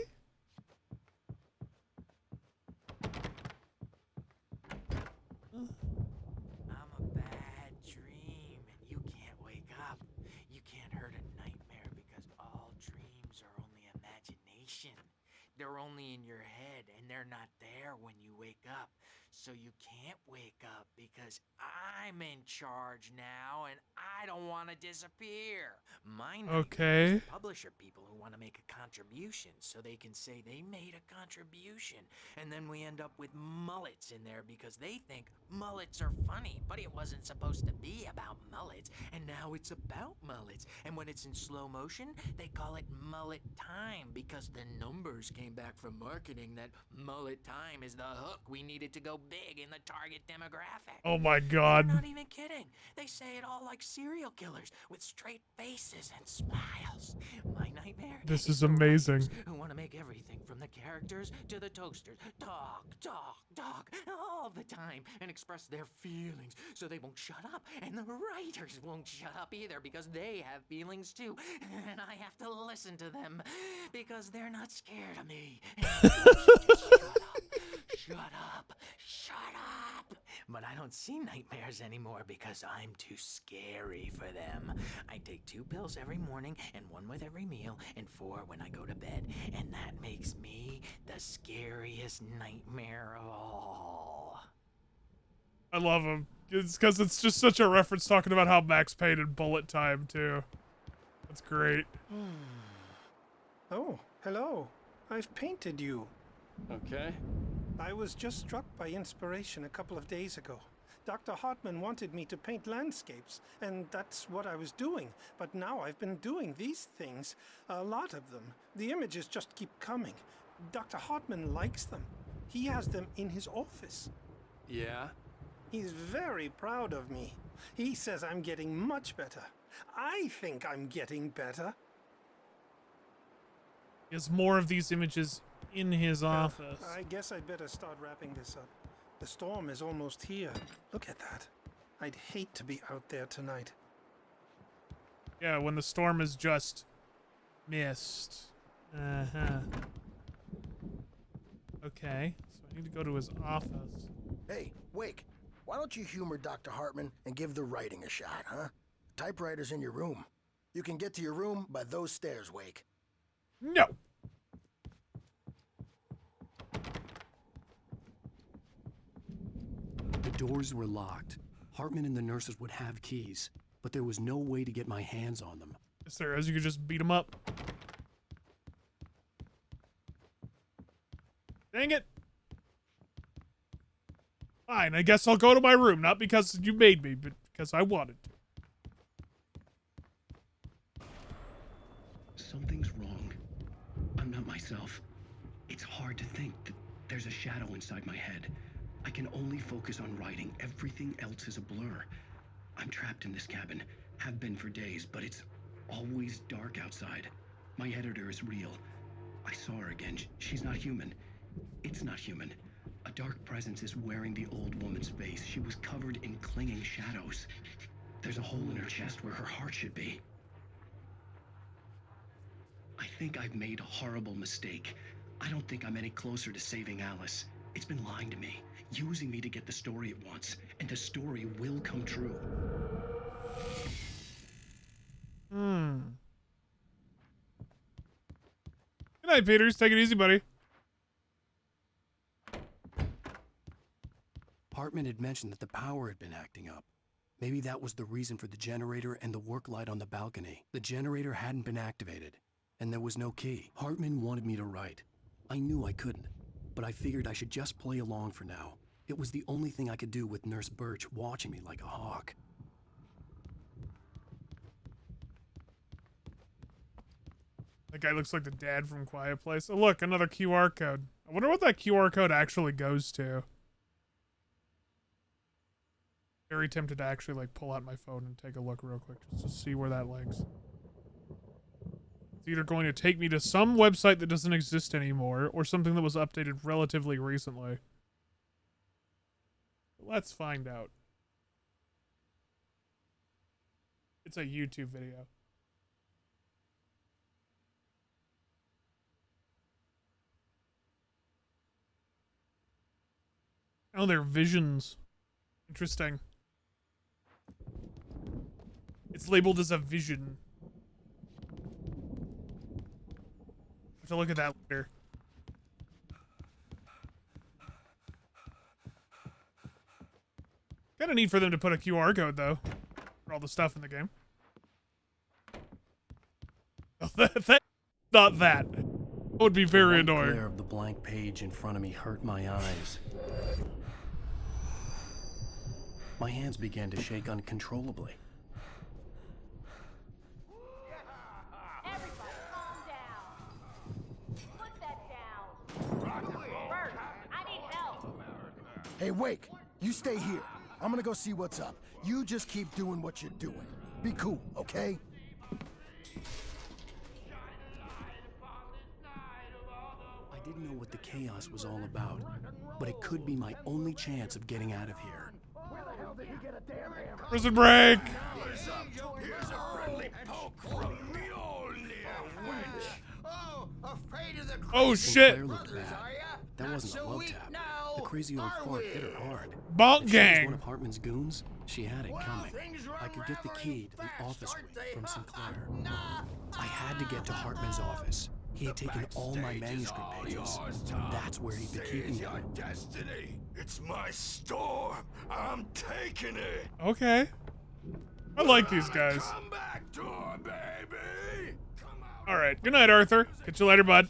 I'm a bad dream, and you can't wake up. You can't hurt a nightmare because all dreams are only imagination. They're only in your head, and they're not there when you wake up. So you can't wake up because I'm in charge now, and I don't want to disappear. My Okay. publisher people who want to make a contribution so they can say they made a contribution, and then we end up with mullets in there because they think mullets are funny, but it wasn't supposed to be about mullets, And now it's about mullets. And when it's in slow motion, they call it mullet time because the numbers came back from marketing that mullet time is the hook we needed to go big in the target demographic. Oh my god. They're not even kidding. They say it all like serial killers with straight faces and smiles. My nightmare This is the amazing. writers who want to make everything from the characters to the toasters talk all the time and express their feelings so they won't shut up, and the writers won't shut up either because they have feelings too, and I have to listen to them because they're not scared of me. Shut up. But I don't see nightmares anymore because I'm too scary for them. I take 2 pills every morning and 1 with every meal and 4 when I go to bed. And that makes me the scariest nightmare of all. I love him. It's because it's just such a reference talking about how Max Payne and Bullet Time too. That's great. Oh, hello. I've painted you. Okay. I was just struck by inspiration a couple of days ago. Dr. Hartman wanted me to paint landscapes, and that's what I was doing. But now I've been doing these things, a lot of them. The images just keep coming. Dr. Hartman likes them. He has them in his office. Yeah? He's very proud of me. He says I'm getting much better. I think I'm getting better. He has more of these images in his office. I guess I'd better start wrapping this up. The storm is almost here. Look at that. I'd hate to be out there tonight. Yeah, when the storm is just mist. Uh-huh. Okay, so I need to go to his office. Hey, Wake, why don't you humor Dr. Hartman and give the writing a shot, huh? Typewriter's in your room. You can get to your room by those stairs, Wake. No! The doors were locked. Hartman and the nurses would have keys, but there was no way to get my hands on them. Yes, there is. You could just beat him up. Dang it! Fine, I guess I'll go to my room. Not because you made me, but because I wanted to. Something's wrong. I'm not myself. It's hard to think that there's a shadow inside my head. I can only focus on writing. Everything else is a blur. I'm trapped in this cabin. Have been for days, but it's always dark outside. My editor is real. I saw her again. She's not human. It's not human. A dark presence is wearing the old woman's face. She was covered in clinging shadows. There's a hole in her chest where her heart should be. I think I've made a horrible mistake. I don't think I'm any closer to saving Alice. It's been lying to me, using me to get the story it wants, and the story will come true. Good night, Peters. Take it easy, buddy. Hartman had mentioned that the power had been acting up. Maybe that was the reason for the generator and the work light on the balcony. The generator hadn't been activated, and there was no key. Hartman wanted me to write. I knew I couldn't, but I figured I should just play along for now. It was the only thing I could do with Nurse Birch watching me like a hawk. That guy looks like the dad from Quiet Place. Oh, look, another QR code. I wonder what that QR code actually goes to. Very tempted to actually like pull out my phone and take a look real quick just to see where that links. It's either going to take me to some website that doesn't exist anymore or something that was updated relatively recently. Let's find out. It's a YouTube video. Oh, they're visions. Interesting. It's labeled as a vision. Have to look at that later. Kind of neat for them to put a QR code, though, for all the stuff in the game. Oh, not that. That would be very The white annoying. glare of the blank page in front of me hurt my eyes. My hands began to shake uncontrollably. Hey, Wake, you stay here. I'm gonna go see what's up. You just keep doing what you're doing. Be cool, okay? I didn't know what the chaos was all about, but it could be my only chance of getting out of here. Prison break! Here's a friendly poke from Mjolnir, wench. Oh, afraid of the Oh When shit! Claire looked bad. That wasn't a so love weak tap. now, The crazy old are fart we? hit her hard. Bonk If she was gang. one of Hartman's goons, she had it coming. things run I could get the key to the fast, office aren't wing they? from Sinclair. Nah. I had to get to Hartman's office. He had taken all my manuscript pages. That's where he'd be keeping them. Destiny. It's my storm. I'm taking it. Okay. I like these guys. Come back door, baby. All right. Good night, Arthur. Catch you later, bud.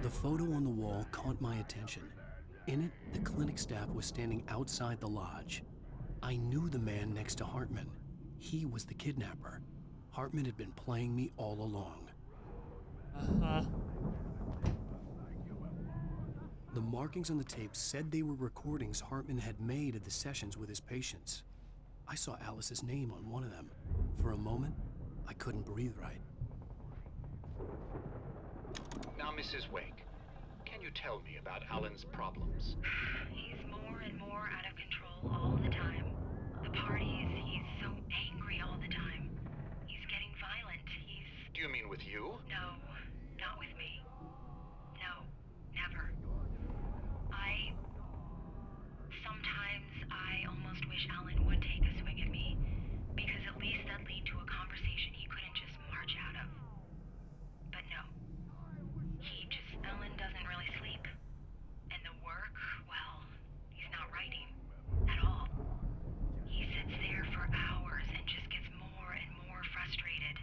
The photo on the wall caught my attention. In it, the clinic staff was standing outside the lodge. I knew the man next to Hartman. He was the kidnapper. Hartman had been playing me all along. Uh-huh. The markings on the tape said they were recordings Hartman had made of the sessions with his patients. I saw Alice's name on one of them. For a moment, I couldn't breathe right. Now, Mrs. Wake, can you tell me about Alan's problems? He's more and more out of control all the time. The parties, he's so angry all the time. He's getting violent. Do you mean with you? No, not with me. No, never. Sometimes I almost wish Alan would take a swing at me, because at least that'd lead to a conversation he couldn't just march out of. But no. Alan doesn't really sleep. And the work, well, he's not writing at all. He sits there for hours and just gets more and more frustrated.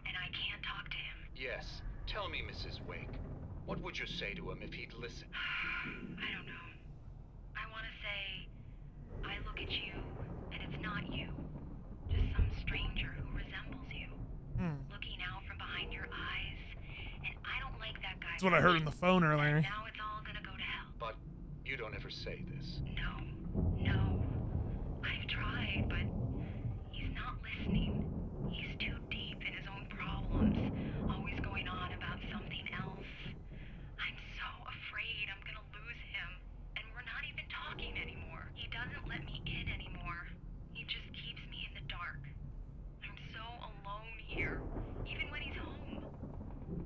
And I can't talk to him. Yes. Tell me, Mrs. Wake. What would you say to him if he'd listen? I don't know. I want to say, I look at you, and it's not you. Just some stranger who resembles you. Looking out from behind your eyes. And I don't like that guy. That's what I heard on the phone earlier. Now it's all gonna go to hell. But you don't ever say this. No. I've tried, but he's not listening. He's too deep in his own problems, always going on about something else. I'm so afraid I'm gonna lose him, and we're not even talking anymore. He doesn't let me in anymore. He just keeps me in the dark. I'm so alone here, even when he's home.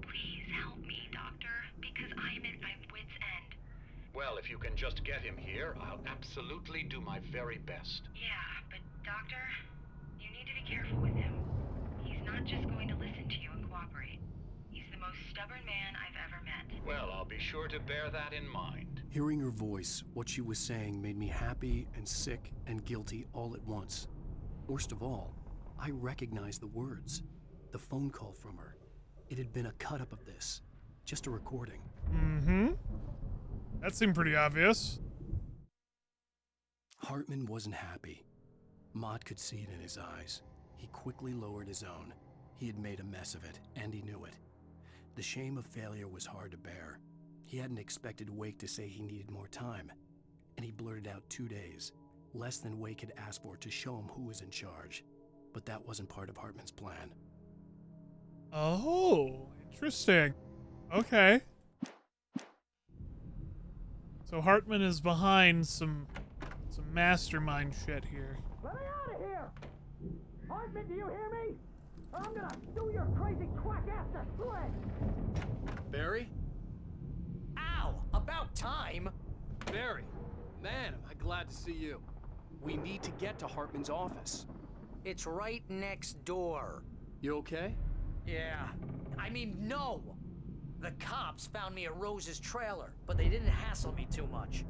Please help me, Doctor, because I'm at my wit's end. Well, if you can just get him here, I'll absolutely do my very best. Yeah, but Doctor, you need to be careful with him. He's not just going to listen to you and cooperate. He's the most stubborn man I've ever met. Well, I'll be sure to bear that in mind. Hearing her voice, what she was saying made me happy and sick and guilty all at once. Worst of all, I recognized the words. The phone call from her. It had been a cut-up of this. Just a recording. Mm-hmm. That seemed pretty obvious. Hartman wasn't happy. Mott could see it in his eyes. He quickly lowered his own. He had made a mess of it, and he knew it. The shame of failure was hard to bear. He hadn't expected Wake to say he needed more time. And he blurted out 2 days, less than Wake had asked for to show him who was in charge. But that wasn't part of Hartman's plan. Oh, interesting. Okay. So Hartman is behind some mastermind shit here. Let me out of here! Hartman, do you hear me? Or I'm gonna do your crazy quack ass to shreds! Barry? Ow! About time! Barry! Man, am I glad to see you. We need to get to Hartman's office. It's right next door. You okay? Yeah. I mean, no! The cops found me at Rose's trailer, but they didn't hassle me too much.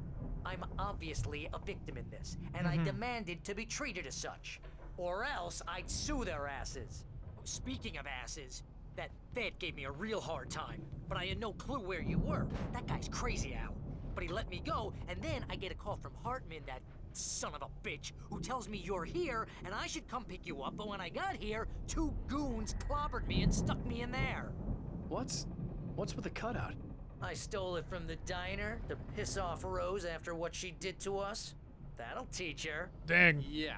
I'm obviously a victim in this, and I demanded to be treated as such. Or else I'd sue their asses. Speaking of asses, that Fed gave me a real hard time, but I had no clue where you were. That guy's crazy, Al. But he let me go, and then I get a call from Hartman, that son of a bitch, who tells me you're here, and I should come pick you up, but when I got here, 2 goons clobbered me and stuck me in there. What's with the cutout? I stole it from the diner to piss off Rose after what she did to us. That'll teach her. Dang. Yeah,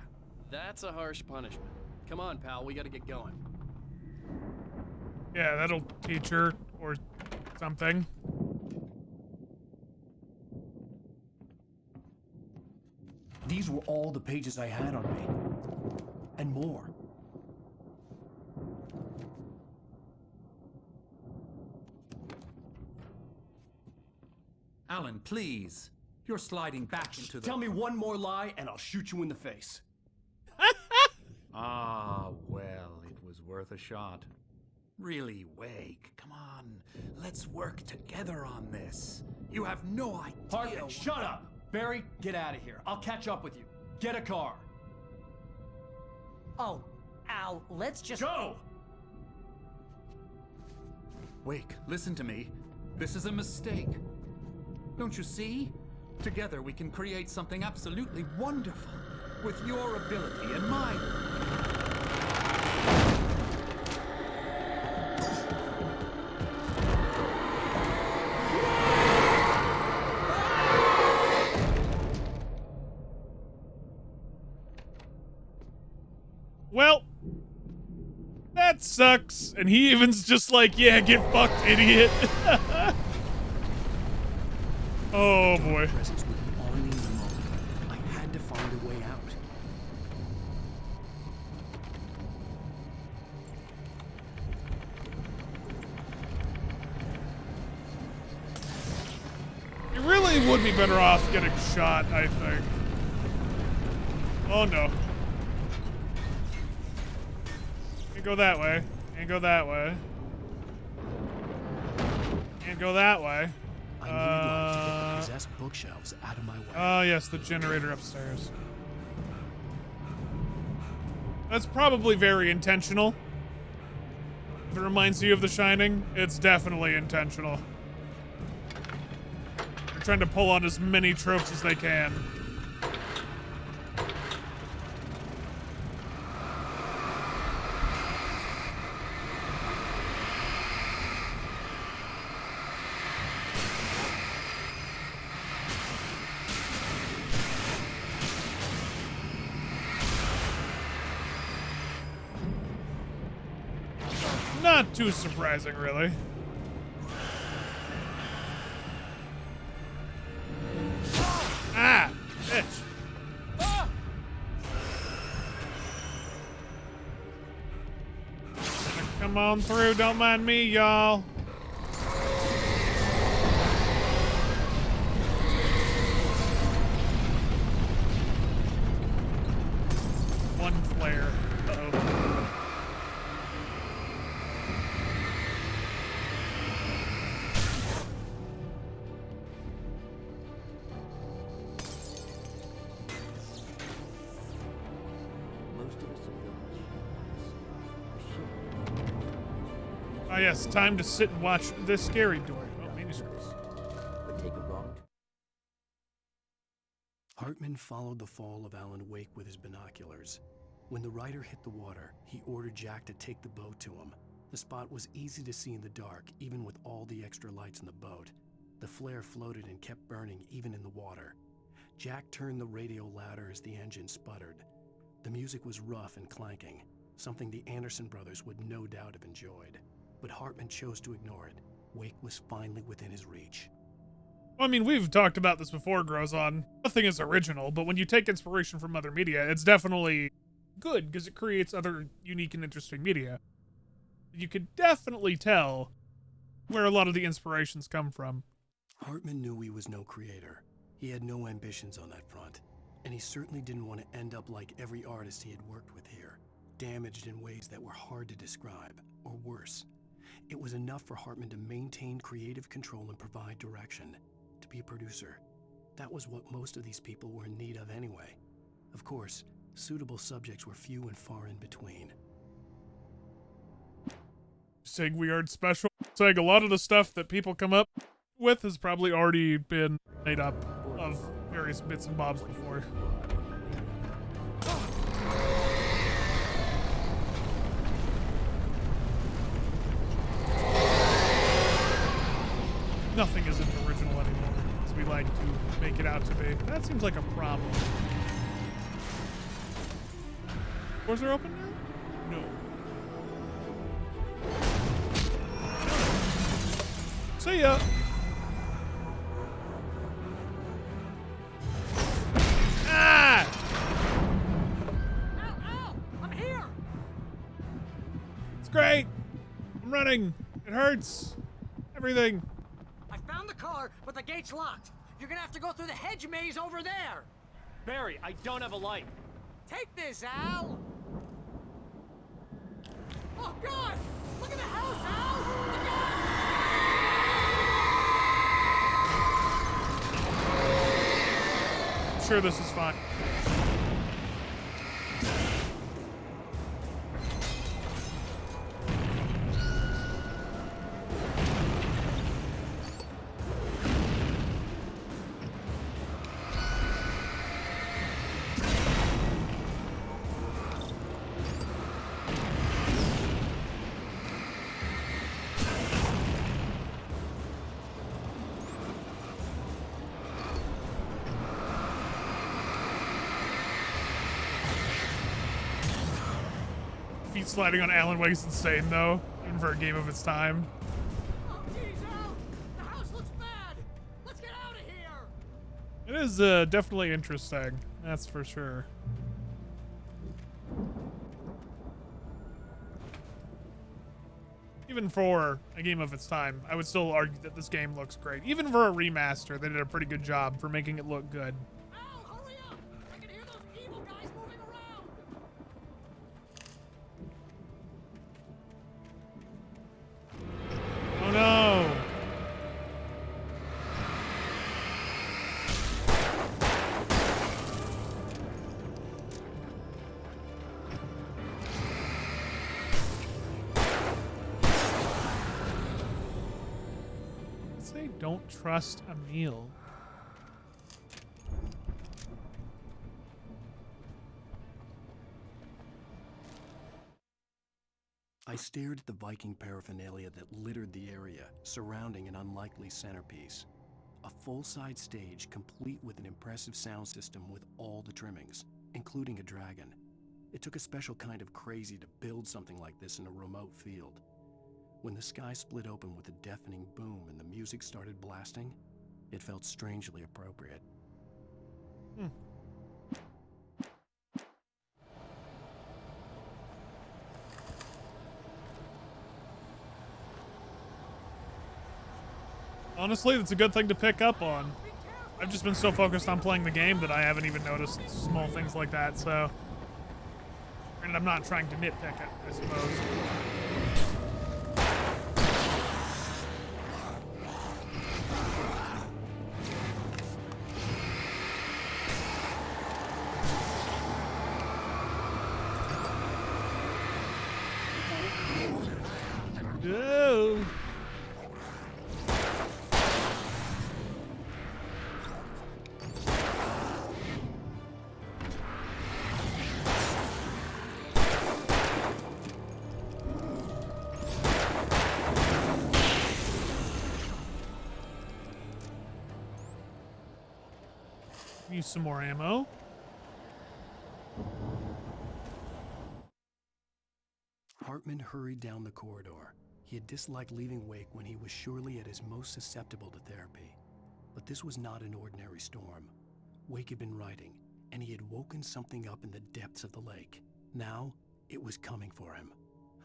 that's a harsh punishment. Come on, pal, we gotta get going. Yeah, that'll teach her or something. These were all the pages I had on me. And more. Alan, please. You're sliding back into the... Tell me one more lie and I'll shoot you in the face. Ah, well, it was worth a shot. Really, Wake, come on. Let's work together on this. You have no idea... Hartman, shut up! Barry, get out of here. I'll catch up with you. Get a car. Oh, Al, let's just... Go! Wake, listen to me. This is a mistake. Don't you see? Together we can create something absolutely wonderful. With your ability and mine. Well, that sucks. And he even's just like, yeah, get fucked, idiot. Oh boy. Presence would be on me in the moment. I had to find a way out. You really would be better off getting shot, I think. Oh no. Can't go that way. Can't go that way. Can't go that way. I need light to get the possessed bookshelves out of my way. Oh yes, the generator upstairs. That's probably very intentional. If it reminds you of The Shining, it's definitely intentional. They're trying to pull on as many tropes as they can. Not too surprising, really. Ah, bitch. Come on through, don't mind me, y'all. One flare. Uh-oh. Oh yes, time to sit and watch this scary door. Oh, manuscripts. Hartman followed the fall of Alan Wake with his binoculars. When the rider hit the water, he ordered Jack to take the boat to him. The spot was easy to see in the dark, even with all the extra lights in the boat. The flare floated and kept burning even in the water. Jack turned the radio louder as the engine sputtered. The music was rough and clanking, something the Anderson brothers would no doubt have enjoyed. But Hartman chose to ignore it. Wake was finally within his reach. I mean, we've talked about this before, Grozon. Nothing is original, but when you take inspiration from other media, it's definitely good because it creates other unique and interesting media. You could definitely tell where a lot of the inspirations come from. Hartman knew he was no creator. He had no ambitions on that front, and he certainly didn't want to end up like every artist he had worked with here, damaged in ways that were hard to describe, or worse. It was enough for Hartman to maintain creative control and provide direction, to be a producer. That was what most of these people were in need of anyway. Of course, suitable subjects were few and far in between. Saying we aren't special. Saying a lot of the stuff that people come up with has probably already been made up of various bits and bobs before. nothing isn't original anymore, as we like to make it out to be. That seems like a problem. Doors are open now? No. See ya. Ah! Ow! I'm here! It's great. I'm running. It hurts. Everything. I found the car, but the gate's locked. You're gonna have to go through the hedge maze over there. Barry, I don't have a light. Take this, Al! Oh, God! Look at the house, Al! Look out! I'm sure this is fine. Feet sliding on Alan Wake's insane, though, even for a game of its time. Oh, geez, Al! The house looks bad! Let's get out of here! It is definitely interesting, that's for sure. Even for a game of its time, I would still argue that this game looks great. Even for a remaster, they did a pretty good job for making it look good. Al, hurry up! I can hear those evil guys moving around! Oh no! Say don't trust Emil. I stared at the Viking paraphernalia that littered the area, surrounding an unlikely centerpiece. A full-size stage complete with an impressive sound system with all the trimmings, including a dragon. It took a special kind of crazy to build something like this in a remote field. When the sky split open with a deafening boom and the music started blasting, it felt strangely appropriate. Honestly, that's a good thing to pick up on. I've just been so focused on playing the game that I haven't even noticed small things like that, so... And I'm not trying to nitpick it, I suppose. Oh. Use some more ammo. Hartman hurried down the corridor. He had disliked leaving Wake when he was surely at his most susceptible to therapy. But this was not an ordinary storm. Wake had been writing, and he had woken something up in the depths of the lake. Now, it was coming for him.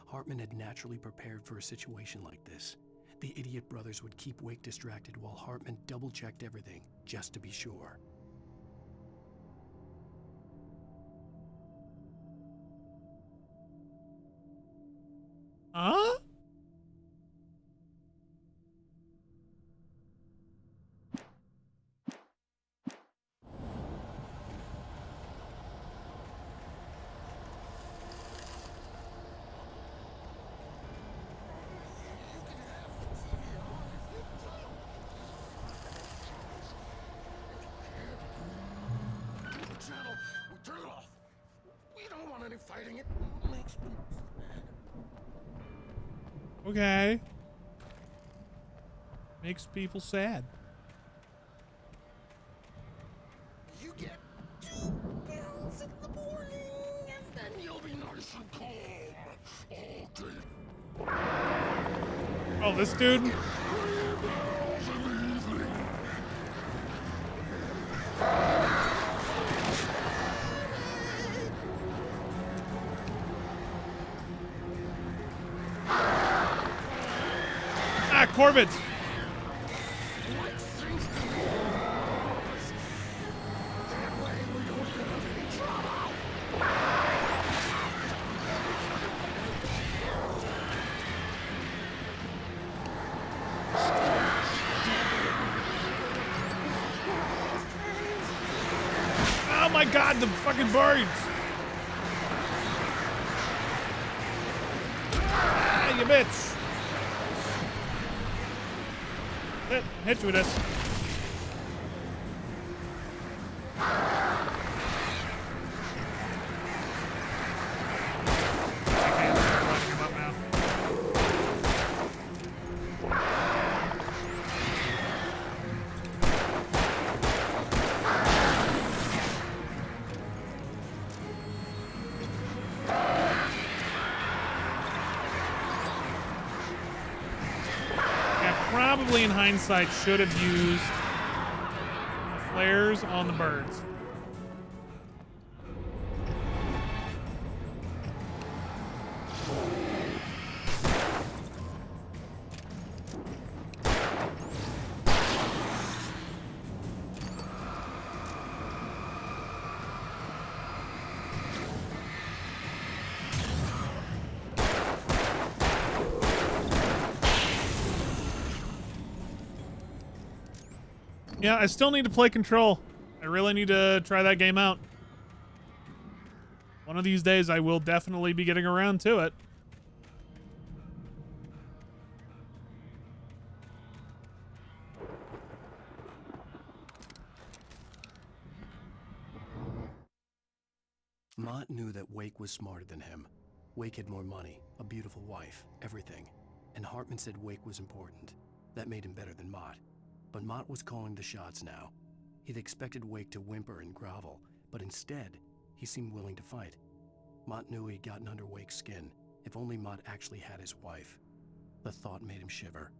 Hartman had naturally prepared for a situation like this. The idiot brothers would keep Wake distracted while Hartman double-checked everything, just to be sure. Huh? Channel, we turn it off. We don't want any fighting. It makes me sad. Okay. Makes people sad. You get 2 pills in the morning, and then you'll be nice and calm. Oh, this dude? Ah, Corbett! Oh my god, the fucking birds! Ah, you bitch! Hit you with this. Probably in hindsight should have used flares on the birds. Yeah, I still need to play Control. I really need to try that game out. One of these days, I will definitely be getting around to it. Mott knew that Wake was smarter than him. Wake had more money, a beautiful wife, everything. And Hartman said Wake was important. That made him better than Mott. But Mott was calling the shots now. He'd expected Wake to whimper and grovel, but instead, he seemed willing to fight. Mott knew he'd gotten under Wake's skin. If only Mott actually had his wife. The thought made him shiver.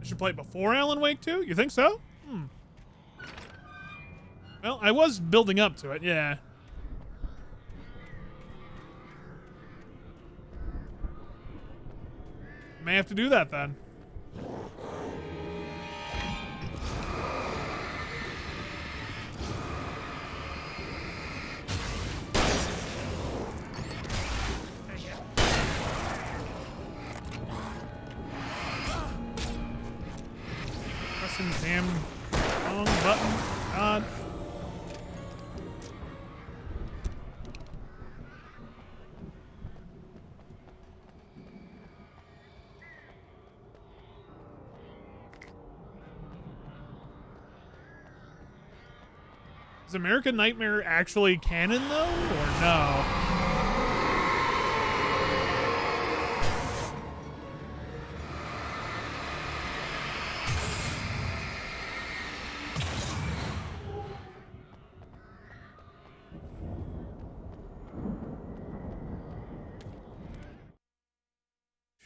I should play it before Alan Wake 2? You think so? Well, I was building up to it, yeah. May have to do that then. Pressing the damn wrong button. God. Is American Nightmare actually canon, though, or no?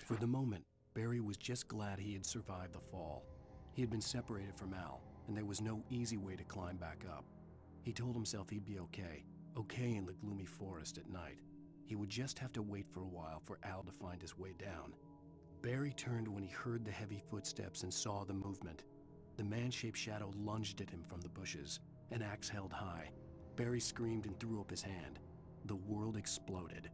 For the moment, Barry was just glad he had survived the fall. He had been separated from Al, and there was no easy way to climb back up. He told himself he'd be okay in the gloomy forest at night. He would just have to wait for a while for Al to find his way down. Barry turned when he heard the heavy footsteps and saw the movement. The man-shaped shadow lunged at him from the bushes, an axe held high. Barry screamed and threw up his hand. The world exploded.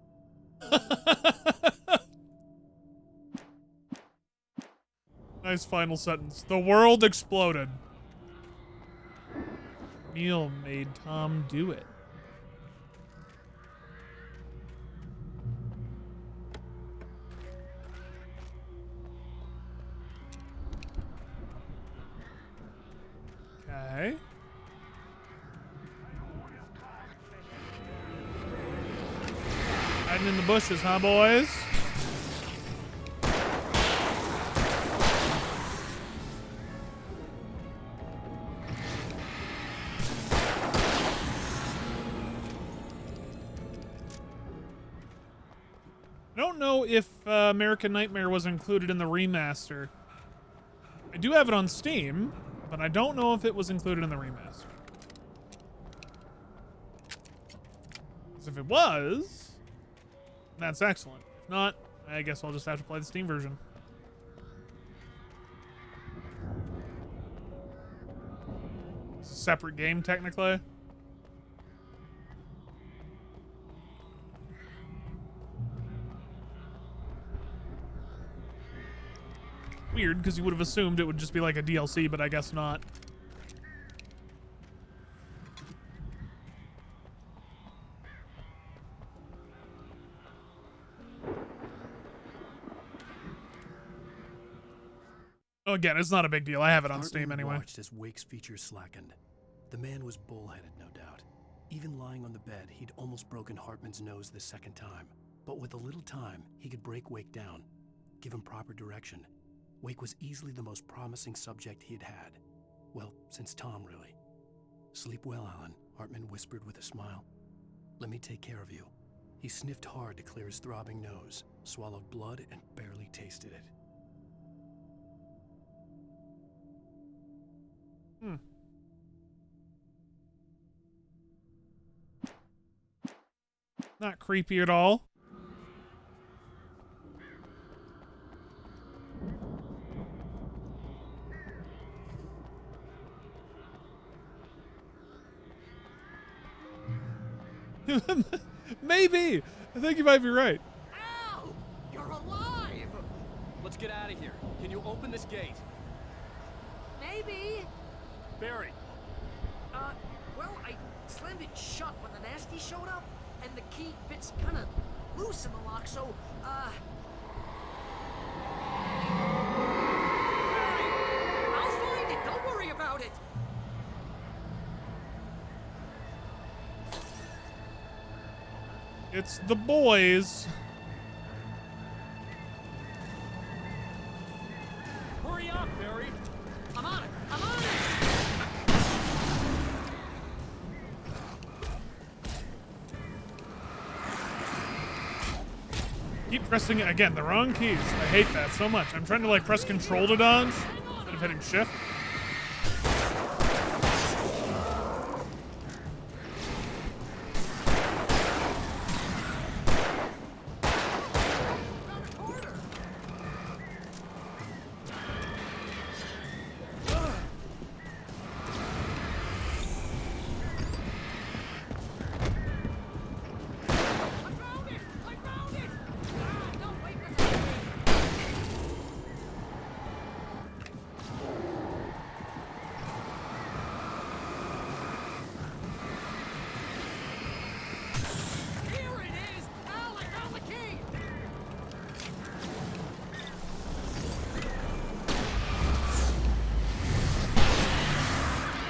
Nice final sentence. The world exploded. Neil made Tom do it. Okay. Hiding in the bushes, huh, boys? I don't know if American Nightmare was included in the remaster. I do have it on Steam, but I don't know if it was included in the remaster. Because if it was, that's excellent. If not, I guess I'll just have to play the Steam version. It's a separate game, technically. Weird, because you would have assumed it would just be like a DLC, but I guess not. Oh, again, it's not a big deal. I have it on Steam anyway. Watched as Wake's features slackened. The man was bullheaded, no doubt. Even lying on the bed, he'd almost broken Hartman's nose the second time. But with a little time, he could break Wake down, give him proper direction. Wake was easily the most promising subject he'd had. Well, since Tom, really. Sleep well, Alan, Hartman whispered with a smile. Let me take care of you. He sniffed hard to clear his throbbing nose, swallowed blood, and barely tasted it. Not creepy at all. Maybe. I think you might be right. Al! You're alive! Let's get out of here. Can you open this gate? Maybe. Barry. Well, I slammed it shut when the nasty showed up, and the key fits kind of loose in the lock, so, Barry, I'll find it. Don't worry about it. It's the boys. Hurry up, Barry. I'm on it. I'm on it. Keep pressing it again. The wrong keys. I hate that so much. I'm trying to like press control to dodge instead of hitting shift.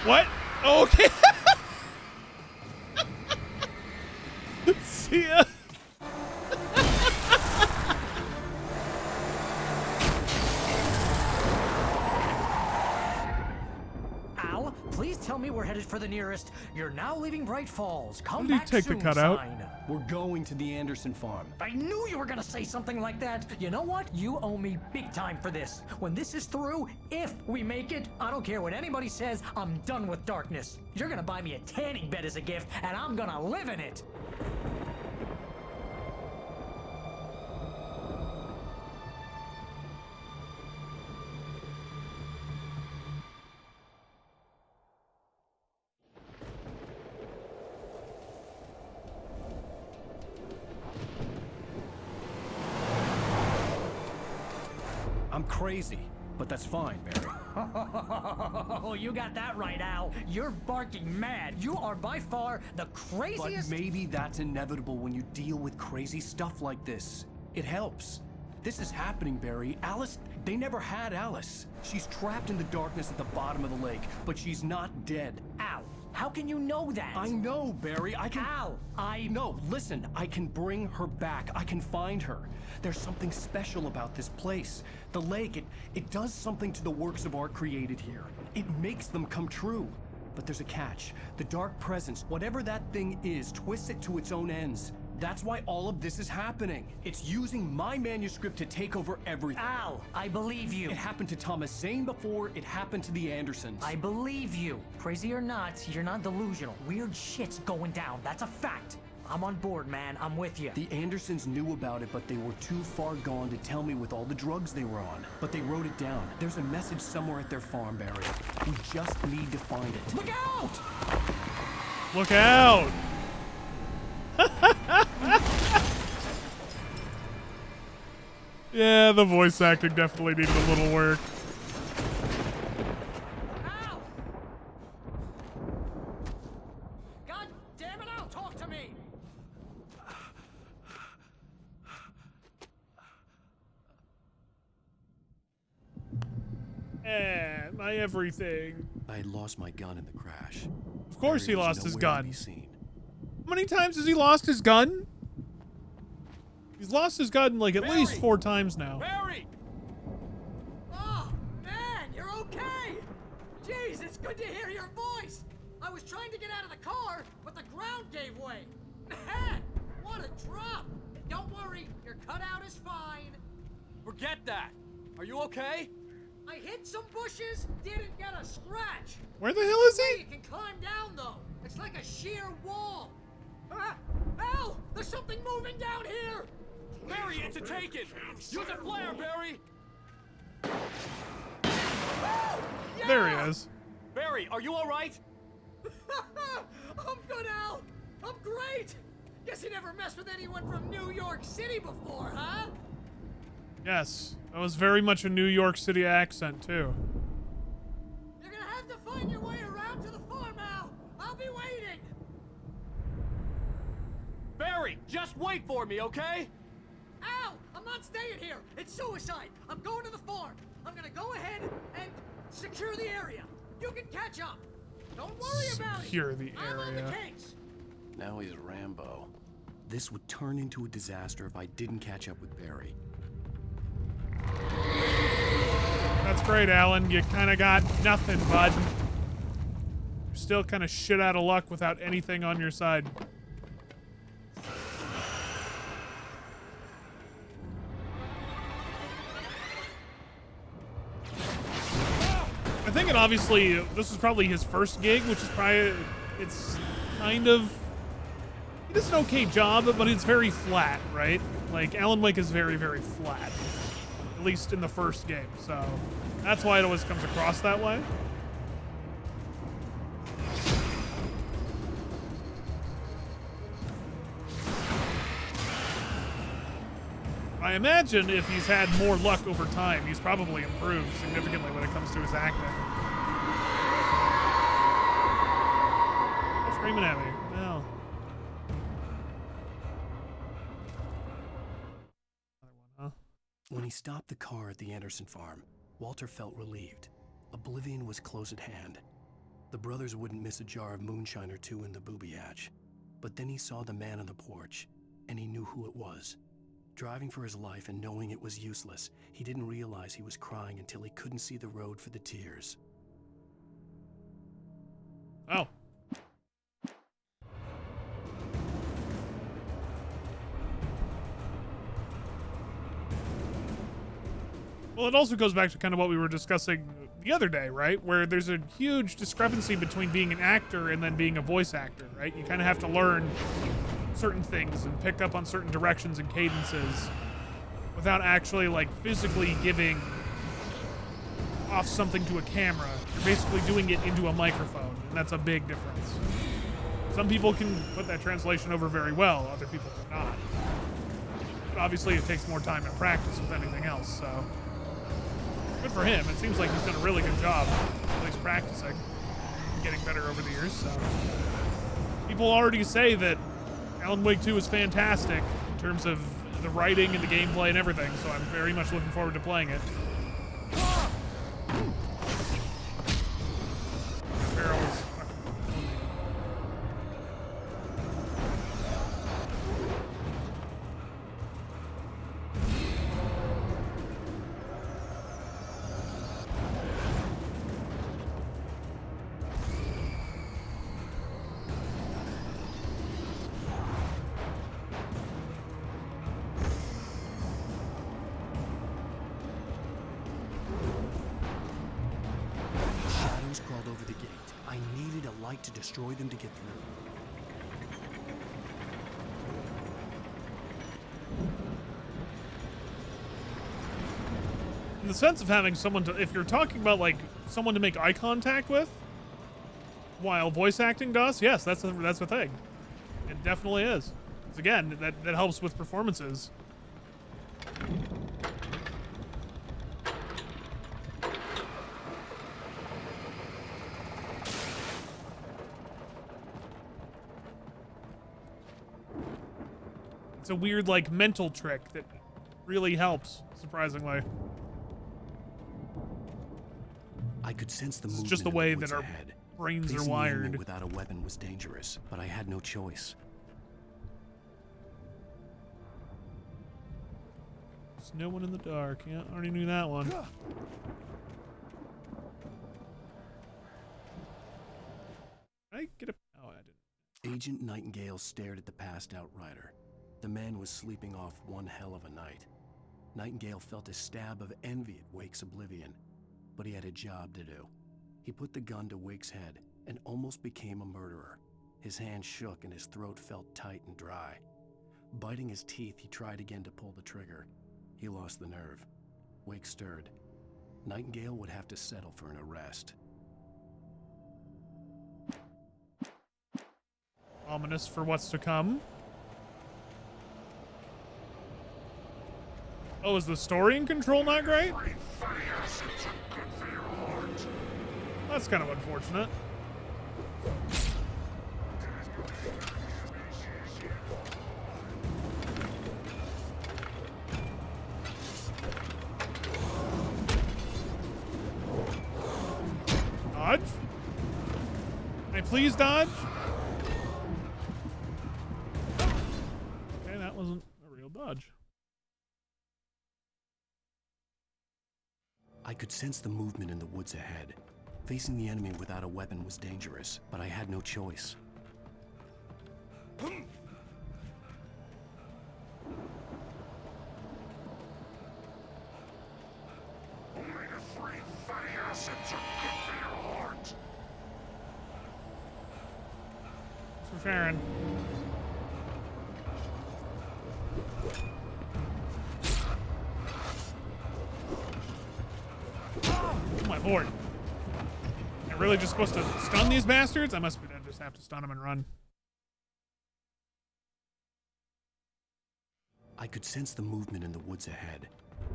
What? Okay. See ya. Al, please tell me we're headed for the nearest. You're now leaving Bright Falls. Come Did he back take the soon cutout? sign. We're going to the Anderson farm. I knew you were gonna say something like that. You know what? You owe me big time for this. When this is through, if we make it, I don't care what anybody says, I'm done with darkness. You're gonna buy me a tanning bed as a gift, and I'm gonna live in it. I'm crazy, but that's fine, Barry. Oh, you got that right, Al. You're barking mad. You are by far the craziest. But maybe that's inevitable when you deal with crazy stuff like this. It helps. This is happening, Barry. Alice, they never had Alice. She's trapped in the darkness at the bottom of the lake, but she's not dead. Al, How can you know that? I know, Barry. I can... Al, No, listen. I can bring her back. I can find her. There's something special about this place. The lake, it does something to the works of art created here. It makes them come true. But there's a catch. The dark presence, whatever that thing is, twists it to its own ends. That's why all of this is happening. It's using my manuscript to take over everything. Al, I believe you. It happened to Thomas Zane before, it happened to the Andersons. I believe you. Crazy or not, you're not delusional. Weird shit's going down. That's a fact. I'm on board, man. I'm with you. The Andersons knew about it, but they were too far gone to tell me with all the drugs they were on. But they wrote it down. There's a message somewhere at their farm, Barry. We just need to find it. Look out! Look out! Yeah, the voice acting definitely needed a little work. Al! God damn it, Al, talk to me! My everything. I had lost my gun in the crash. Of course he Barry was lost his nowhere to gun. be seen. How many times has he lost his gun? He's lost his gun like at least 4 times now. Barry! Oh, man, you're okay! Jeez, it's good to hear your voice! I was trying to get out of the car, but the ground gave way. Man, what a drop! Don't worry, your cutout is fine. Forget that. Are you okay? I hit some bushes, didn't get a scratch. Where the hell is he? You can climb down, though. It's like a sheer wall. Al, there's something moving down here. Barry, it's a taken. Use a flare, Barry. Yeah! There he is. Barry, are you all right? I'm good, Al. I'm great. Guess you never messed with anyone from New York City before, huh? Yes, that was very much a New York City accent, too. You're gonna have to find your way around to the farm, Al. I'll be waiting. Barry, just wait for me, okay? Al, I'm not staying here. It's suicide. I'm going to the farm. I'm gonna go ahead and secure the area. You can catch up. Don't worry about it. Secure the I'm on the area. case. Now he's Rambo. This would turn into a disaster if I didn't catch up with Barry. That's great, Alan. You kind of got nothing, bud. You're still kind of shit out of luck without anything on your side. I think it obviously, this is probably his first gig, which is probably, it's kind of, he does an okay job, but it's very flat, right? Like, Alan Wake is very, very flat. At least in the first game, so that's why it always comes across that way. I imagine if he's had more luck over time, he's probably improved significantly when it comes to his acting. Stop screaming at me. No. When he stopped the car at the Anderson farm, Walter felt relieved. Oblivion was close at hand. The brothers wouldn't miss a jar of moonshine or two in the booby hatch. But then he saw the man on the porch, and he knew who it was. Driving for his life and knowing it was useless, he didn't realize he was crying until he couldn't see the road for the tears. Oh. Well, it also goes back to kind of what we were discussing the other day, right? Where there's a huge discrepancy between being an actor and then being a voice actor, right? You kind of have to learn certain things and pick up on certain directions and cadences without actually, like, physically giving off something to a camera. You're basically doing it into a microphone, and that's a big difference. Some people can put that translation over very well, other people cannot. But obviously it takes more time and practice with anything else, so good for him. It seems like he's done a really good job, at least practicing and getting better over the years. So people already say that Alan Wake 2 is fantastic in terms of the writing and the gameplay and everything, so I'm very much looking forward to playing it. Barrel is fucking crawled over the gate. I needed a light to destroy them to get through. In the sense of having someone to, if you're talking about like someone to make eye contact with while voice acting does, yes, that's a thing. It definitely is. 'Cause again, that helps with performances. It's a weird like mental trick that really helps, surprisingly. I could sense the It's movement just the in way woods that our ahead. brains are Facing the enemy wired. without a weapon was dangerous, but I had no choice. There's no one in the dark. Yeah, I already knew that one. I get a... Oh, I didn't. Agent Nightingale stared at the passed out rider. The man was sleeping off one hell of a night. Nightingale felt a stab of envy at Wake's oblivion, but he had a job to do. He put the gun to Wake's head and almost became a murderer. His hand shook and his throat felt tight and dry. Biting his teeth, he tried again to pull the trigger. He lost the nerve. Wake stirred. Nightingale would have to settle for an arrest. Ominous for what's to come. Oh, is the story and control not great? That's kind of unfortunate. Dodge? Can I please dodge? Okay, that wasn't a real dodge. I could sense the movement in the woods ahead. Facing the enemy without a weapon was dangerous, but I had no choice. For Sharon. Oh my lord. I'm really just supposed to stun these bastards? I just have to stun them and run. I could sense the movement in the woods ahead.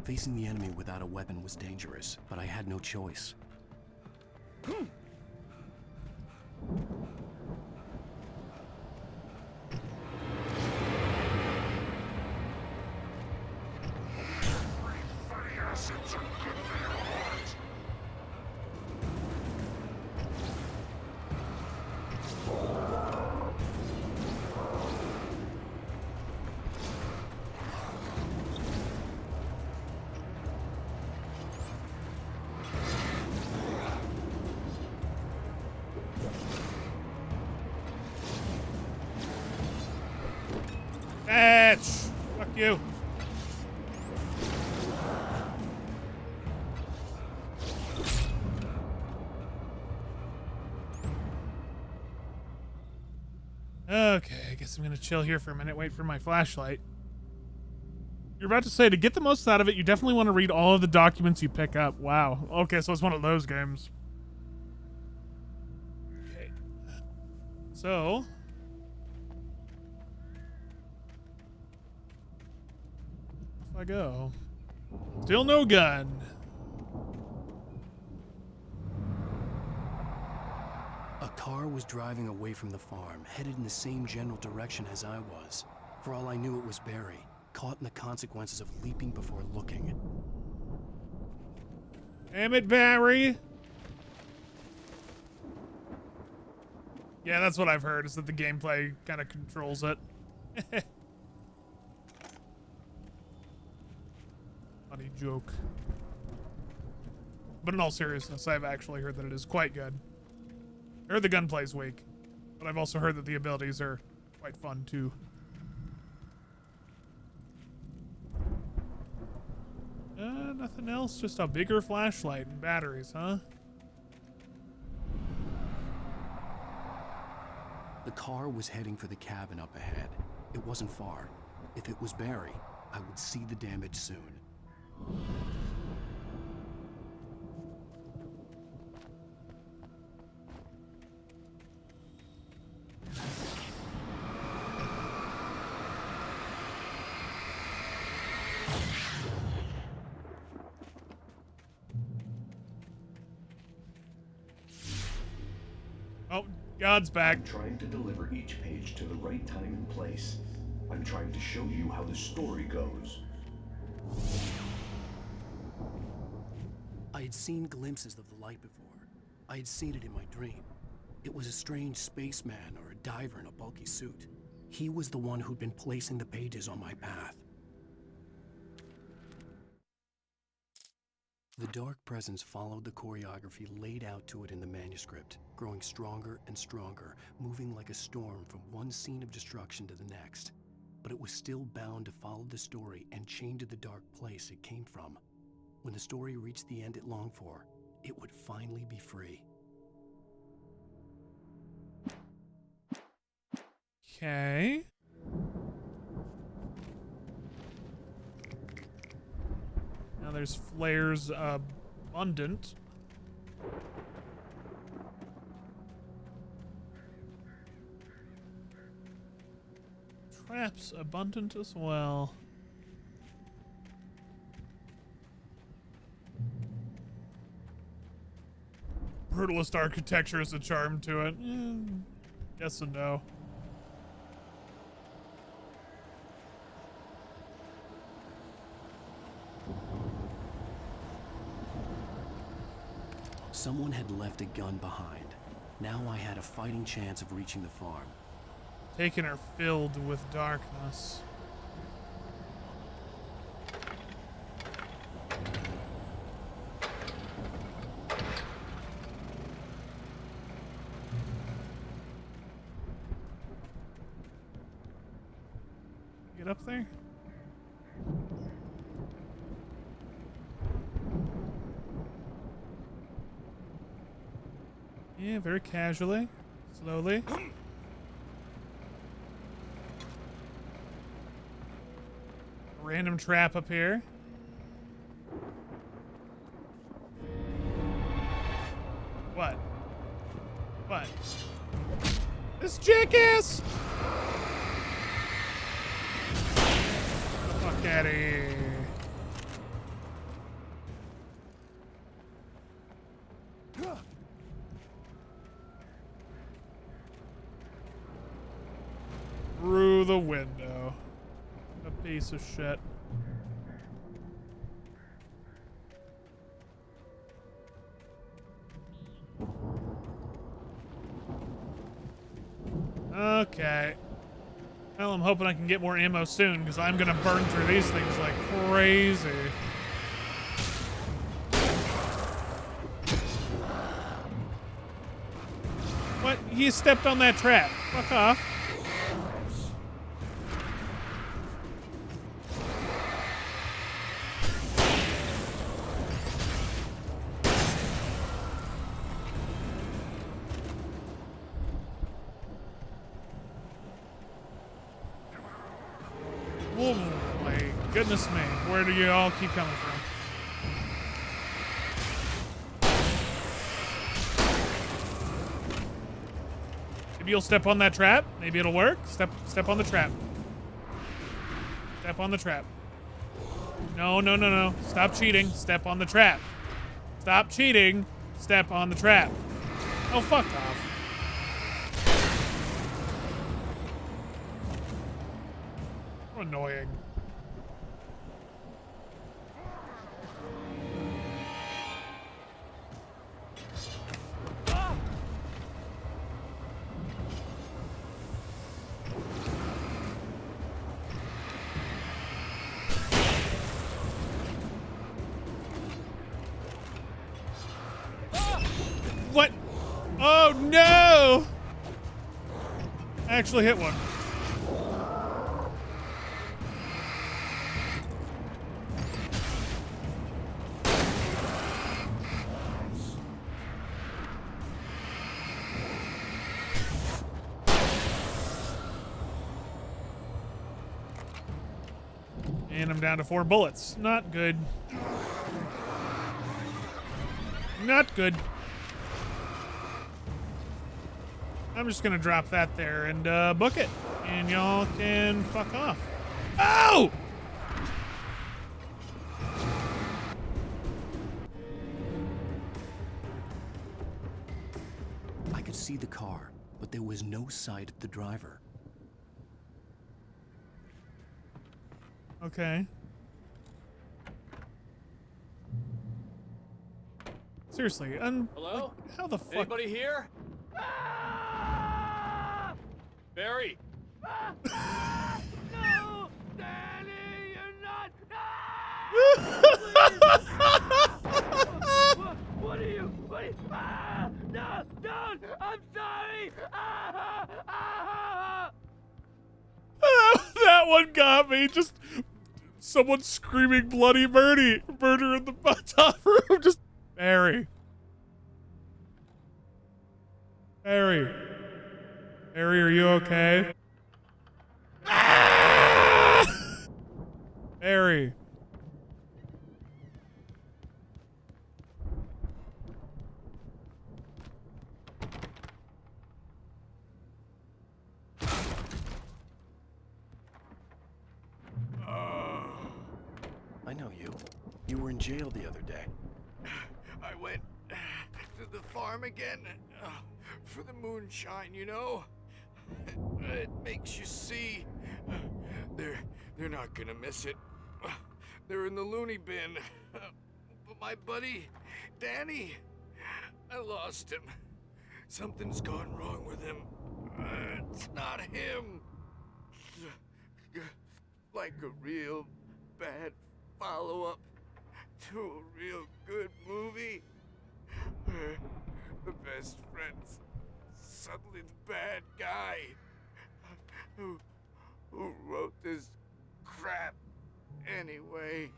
Facing the enemy without a weapon was dangerous, but I had no choice. Bitch! Fuck you. Okay, I guess I'm gonna chill here for a minute, wait for my flashlight. You're about to say, to get the most out of it, you definitely want to read all of the documents you pick up. Wow. Okay, so it's one of those games. Okay. So... off I go. Still no gun. A car was driving away from the farm, headed in the same general direction as I was. For all I knew, it was Barry, caught in the consequences of leaping before looking. Damn it, Barry. Yeah, that's what I've heard, is that the gameplay kind of controls it. Funny joke. But in all seriousness, I've actually heard that it is quite good. I heard the gunplay's weak, but I've also heard that the abilities are quite fun too. Nothing else, just a bigger flashlight and batteries, huh? The car was heading for the cabin up ahead. It wasn't far. If it was Barry, I would see the damage soon. Oh, God's back. I'm trying to deliver each page to the right time and place. I'm trying to show you how the story goes. I had seen glimpses of the light before. I had seen it in my dream. It was a strange spaceman or a diver in a bulky suit. He was the one who'd been placing the pages on my path. The dark presence followed the choreography laid out to it in the manuscript, growing stronger and stronger, moving like a storm from one scene of destruction to the next. But it was still bound to follow the story and chained to the dark place it came from. When the story reached the end it longed for, it would finally be free. Okay. Now there's flares abundant. Traps abundant as well. Brutalist architecture is a charm to it. Yes and no. Someone had left a gun behind. Now I had a fighting chance of reaching the farm. Taken are filled with darkness. Get up there? Yeah, very casually, slowly. Random trap up here. What? What? This jackass! Fuck out of here. Through the window. A piece of shit. Okay. Well, I'm hoping I can get more ammo soon, because I'm gonna burn through these things like crazy. What? He stepped on that trap. Fuck off. Oh my goodness me. Where do you all keep coming from? Maybe you'll step on that trap. Maybe it'll work. Step on the trap. Step on the trap. No, no, no, no. Stop cheating. Step on the trap. Stop cheating. Step on the trap. Oh, fuck off. Annoying. What? Oh no! I actually hit one. And I'm down to 4 bullets. Not good. Not good. I'm just gonna drop that there and book it. And y'all can fuck off. Oh! I could see the car, but there was no sight of the driver. Okay. Seriously, Hello? like, how the fuck? Anybody here? Barry! No! Danny, you're not! What are you? What are you? No! Don't! I'm sorry! That one got me. Just someone screaming bloody murder in the top room. Just Barry. Barry. Barry, are you okay? Barry. I know you. You were in jail the other day. I went to the farm again for the moonshine, you know? It makes you see. They're not gonna miss it. They're in the loony bin. But my buddy, Danny, I lost him. Something's gone wrong with him. It's not him. Like a real bad follow-up to a real good movie. The best friend's suddenly the bad guy. Who wrote this crap anyway?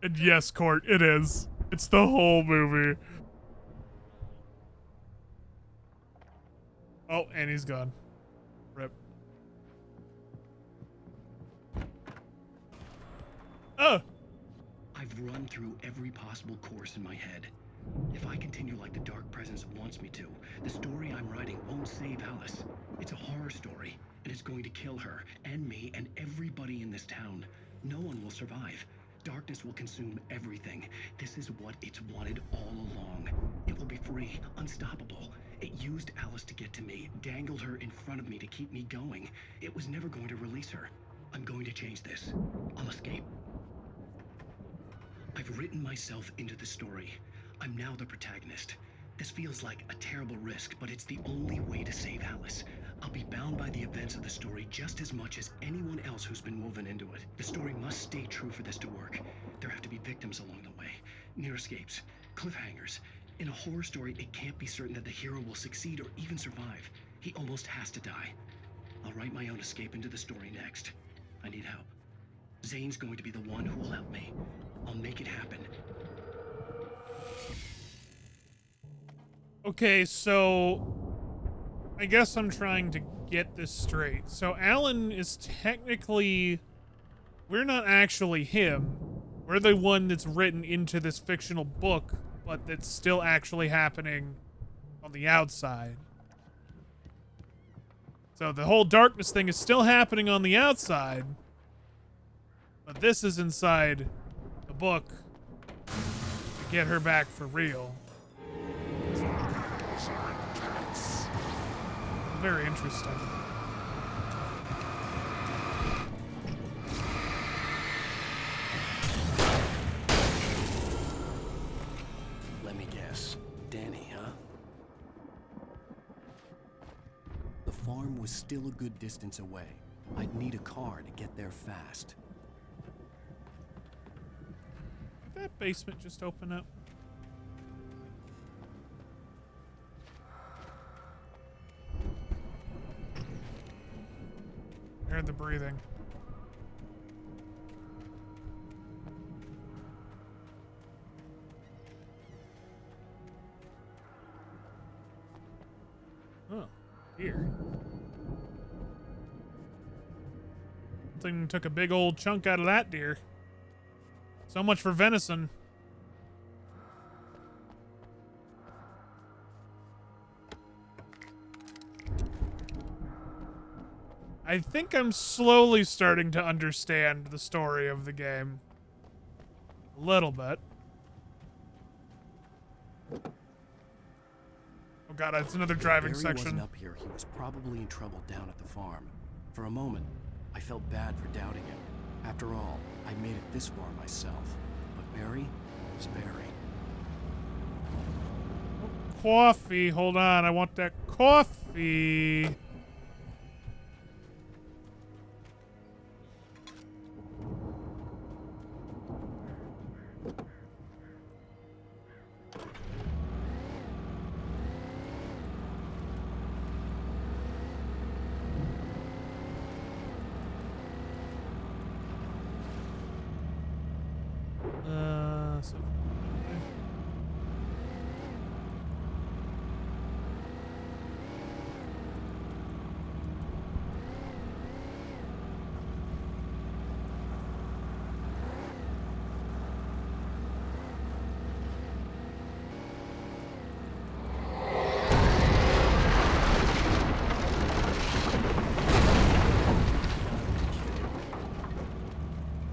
And yes, Court, it is. It's the whole movie. Oh, and he's gone. Rip. Oh! I've run through every possible course in my head. If I continue like the Dark Presence wants me to, the story I'm writing won't save Alice. It's a horror story, and it's going to kill her, and me, and everybody in this town. No one will survive. Darkness will consume everything. This is what it's wanted all along. It will be free, unstoppable. It used Alice to get to me, dangled her in front of me to keep me going. It was never going to release her. I'm going to change this. I'll escape. I've written myself into the story. I'm now the protagonist. This feels like a terrible risk, but it's the only way to save Alice. I'll be bound by the events of the story just as much as anyone else who's been woven into it. The story must stay true for this to work. There have to be victims along the way, near escapes, cliffhangers. In a horror story, it can't be certain that the hero will succeed or even survive. He almost has to die. I'll write my own escape into the story next. I need help. Zane's going to be the one who will help me. I'll make it happen. Okay, so I guess I'm trying to get this straight. So Alan is technically, we're not actually him. We're the one that's written into this fictional book, but that's still actually happening on the outside. So the whole darkness thing is still happening on the outside, but this is inside the book to get her back for real. Very interesting. Let me guess. Danny, huh? The farm was still a good distance away. I'd need a car to get there fast. Did that basement just open up? I heard the breathing. Oh, here. Something took a big old chunk out of that deer. So much for venison. I think I'm slowly starting to understand the story of the game. A little bit. Oh god, it's another driving Barry section. wasn't up here, he was probably in trouble down at the farm. For a moment, I felt bad for doubting him. After all, I made it this far myself. But Barry was Barry. Coffee, hold on, I want that coffee. So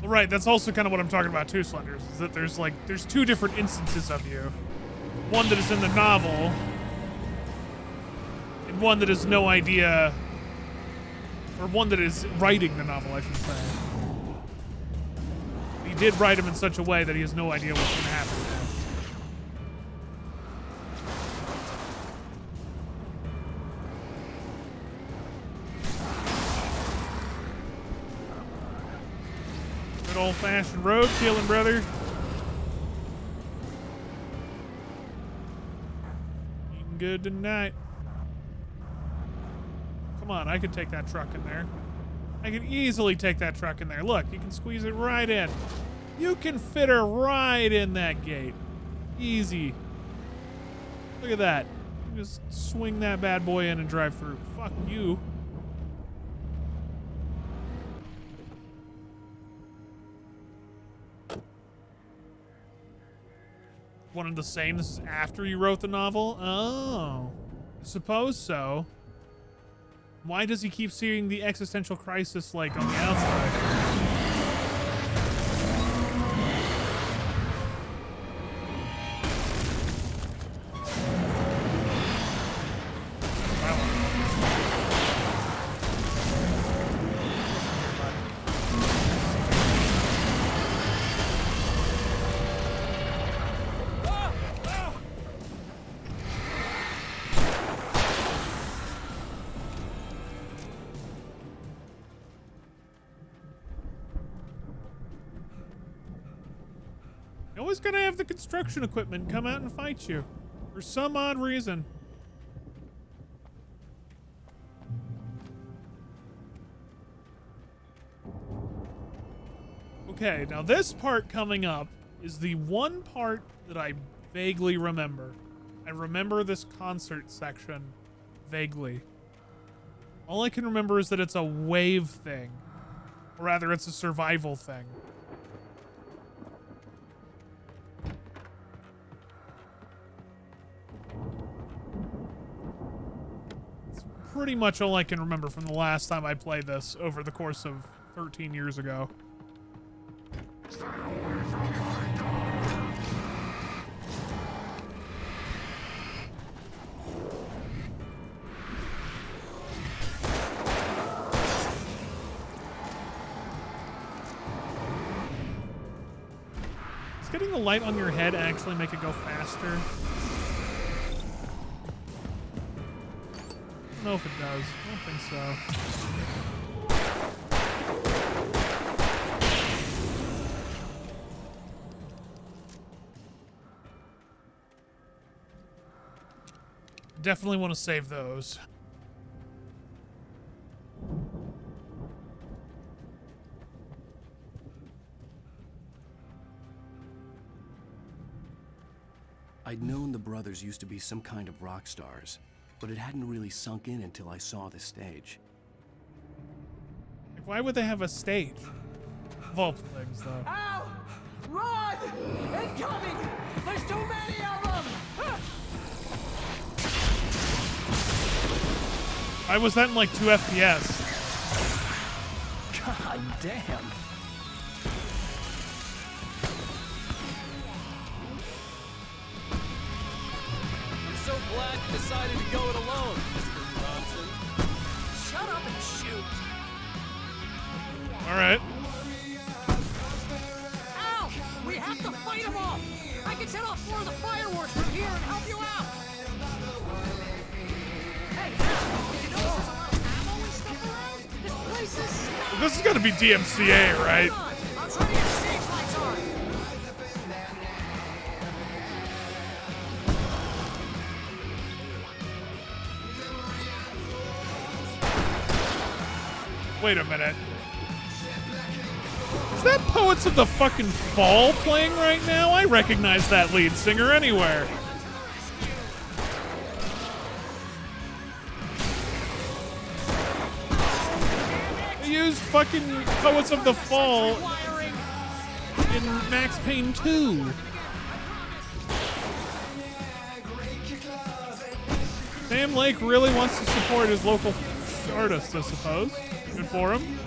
right, that's also kind of what I'm talking about too, Slenders, is that there's two different instances of you. One that is in the novel, and one that has no idea, or one that is writing the novel, I should say. He did write him in such a way that he has no idea what's going to happen next. Good old-fashioned road killing, brother. Eating good tonight. Come on, I could take that truck in there. I could easily take that truck in there. Look, you can squeeze it right in. You can fit her right in that gate. Easy. Look at that. Just swing that bad boy in and drive through. Fuck you. One and the same. This is after you wrote the novel? Oh. I suppose so. Why does he keep seeing the existential crisis like on the outside? You're always gonna have the construction equipment come out and fight you. For some odd reason. Okay, now this part coming up is the one part that I vaguely remember. I remember this concert section vaguely. All I can remember is that it's a wave thing. Or rather, it's a survival thing. Pretty much all I can remember from the last time I played this over the course of 13 years ago. Does getting the light on your head actually make it go faster? I don't know if it does. I don't think so. Definitely want to save those. I'd known the brothers used to be some kind of rock stars, but it hadn't really sunk in until I saw the stage. Like, why would they have a stage? Of all things, though. Al! Run! Incoming! There's too many of them! Why was that in like 2 FPS? God damn. I'm so glad you decided to go it alone, Mr. Johnson. Shut up and shoot! All right. Al! We have to fight them off! I can set off more of the fireworks from here and help you out! Hey, Al! You notice there's a lot of ammo and stuff around? This place is... This is gotta be DMCA, right? I'm trying to get the stage lights on! Wait a minute. Is that Poets of the fucking Fall playing right now? I recognize that lead singer anywhere. They used fucking Poets of the Fall in Max Payne 2. Sam Lake really wants to support his local artist, I suppose. Good for him.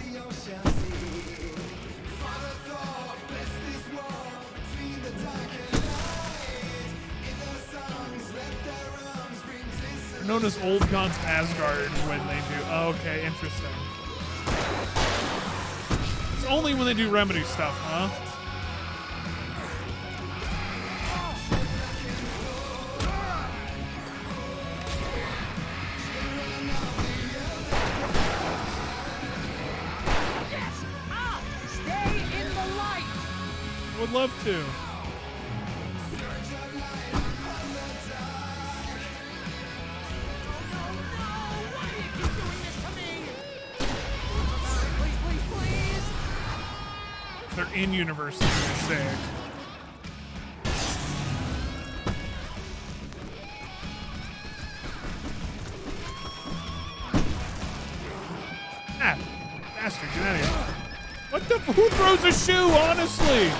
They're known as Old Gods Asgard when they do. Oh, okay, interesting. It's only when they do Remedy stuff, huh? I would love to. They're in universe, you're saying. Ah, bastard, get out of here. What the? Who throws a shoe, honestly?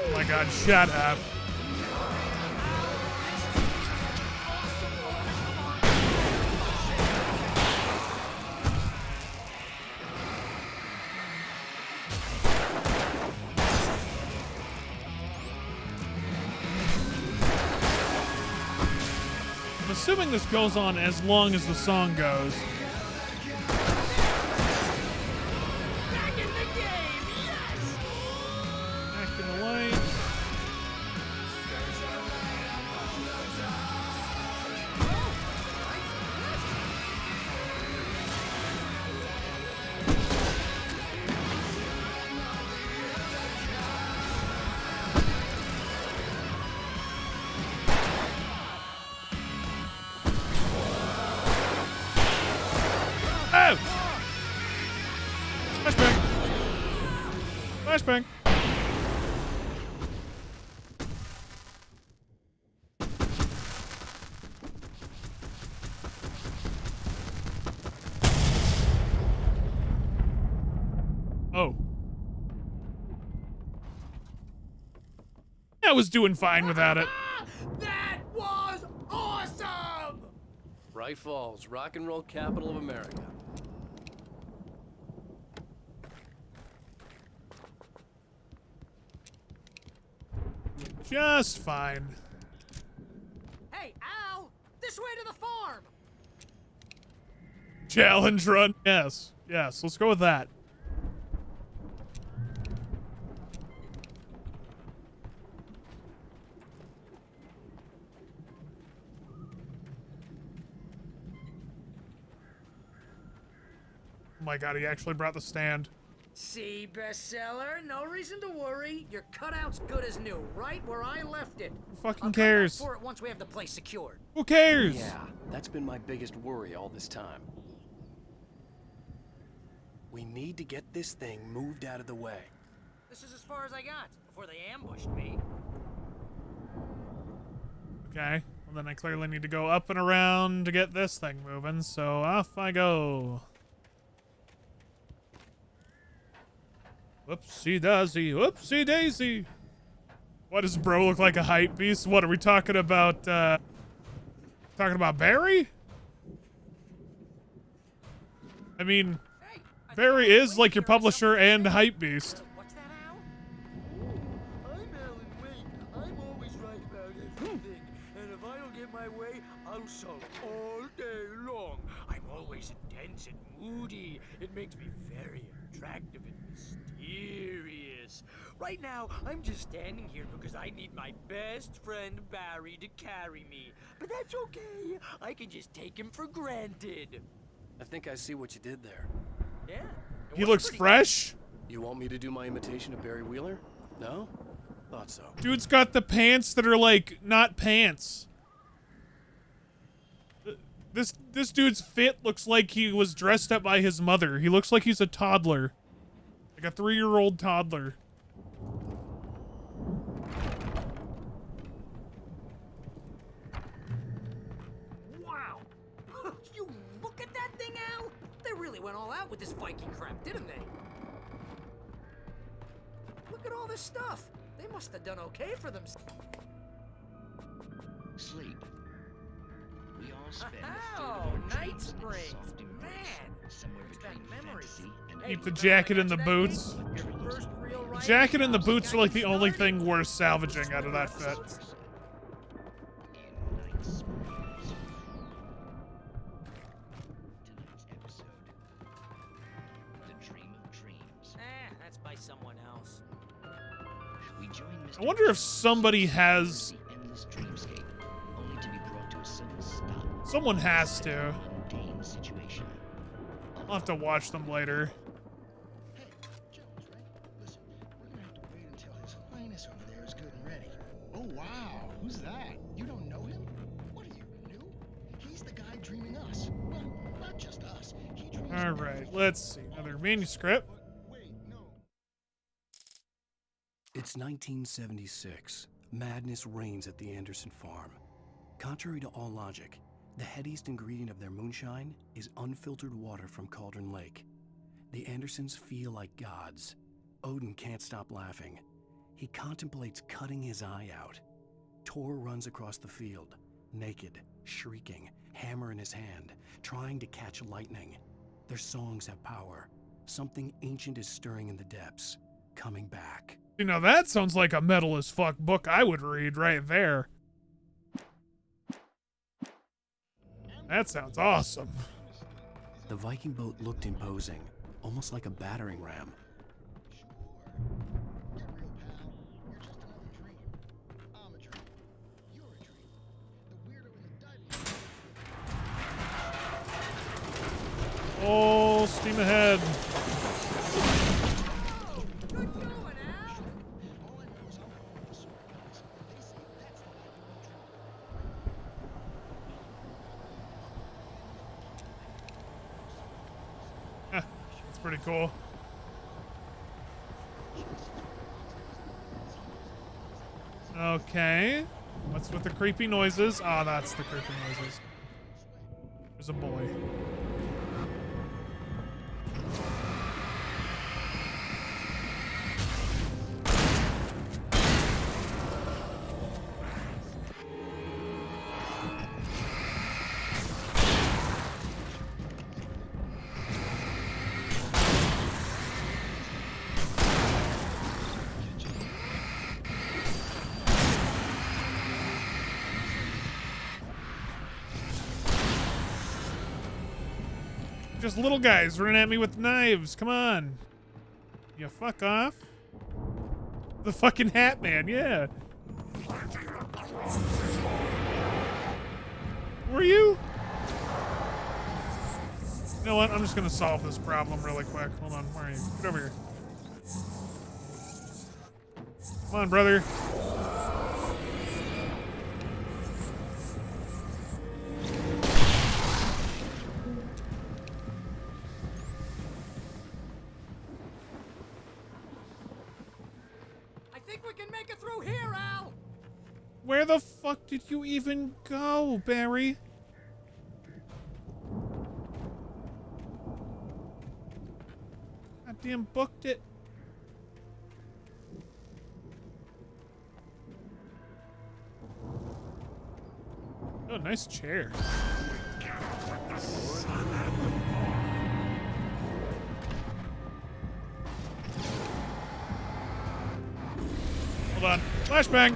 Oh my God, shut up. I'm assuming this goes on as long as the song goes. Back in the game, yes! Back in the light. Oh! Flashbang! Flashbang! Oh. I was doing fine without it. That was awesome! Bright Falls, rock and roll capital of America. Just fine. Hey, Al! This way to the farm! Challenge run. Yes. Yes. Let's go with that. Oh my God, he actually brought the stand. See, bestseller? No reason to worry. Your cutout's good as new, right where I left it. Who fucking I'll cares? come back for it once we have the place secured. Who cares? Yeah, that's been my biggest worry all this time. We need to get this thing moved out of the way. This is as far as I got before they ambushed me. Okay. Well, then I clearly need to go up and around to get this thing moving, so off I go. Whoopsie daisy, whoopsie daisy. What does bro look like, a hype beast? What are we talking about? Talking about Barry? I mean, Barry is like your publisher and hype beast. I'm Alan Wake. I'm always right about everything. And if I don't get my way, I'll sulk all day long. I'm always intense and moody. It makes me very attractive and mysterious. Right now, I'm just standing here because I need my best friend Barry to carry me. But that's okay. I can just take him for granted. I think I see what you did there. Yeah. He looks fresh. You want me to do my imitation of Barry Wheeler? No? Thought so. Dude's got the pants that are like not pants. This dude's fit looks like he was dressed up by his mother. He looks like he's a toddler. Like a 3-year-old toddler. Wow. You look at that thing, Al? They really went all out with this Viking crap, didn't they? Look at all this stuff. They must have done okay for themselves. Sleep. We all spend Night Springs. Man, somewhere between fantasy and Keep the jacket and the boots. The jacket and the boots are like the only thing worth salvaging out of that fit. That's by someone else. I wonder if somebody has... Someone has to. I'll have to watch them later. Oh wow, who's that? You don't know him? What are you, new? He's the guy dreaming us. Well, not just us. He dreams. All right, let's see. Another manuscript. It's 1976. Madness reigns at the Anderson farm. Contrary to all logic, the headiest ingredient of their moonshine is unfiltered water from Cauldron Lake. The Andersons feel like gods. Odin can't stop laughing. He contemplates cutting his eye out. Tor runs across the field, naked, shrieking, hammer in his hand, trying to catch lightning. Their songs have power. Something ancient is stirring in the depths, coming back. You know, that sounds like a metal as fuck book I would read right there. That sounds awesome. The Viking boat looked imposing, almost like a battering ram. Oh, steam ahead. That's pretty cool. Okay. What's with the creepy noises? Ah, that's the creepy noises. There's a boy. Just little guys running at me with knives. Come on. You fuck off. The fucking Hat Man, yeah. Who are you? You know what? I'm just gonna solve this problem really quick. Hold on. Where are you? Get over here. Come on, brother. I think we can make it through here, Al! Where the fuck did you even go, Barry? Goddamn booked it. Oh, nice chair. Hold on. Flashbang.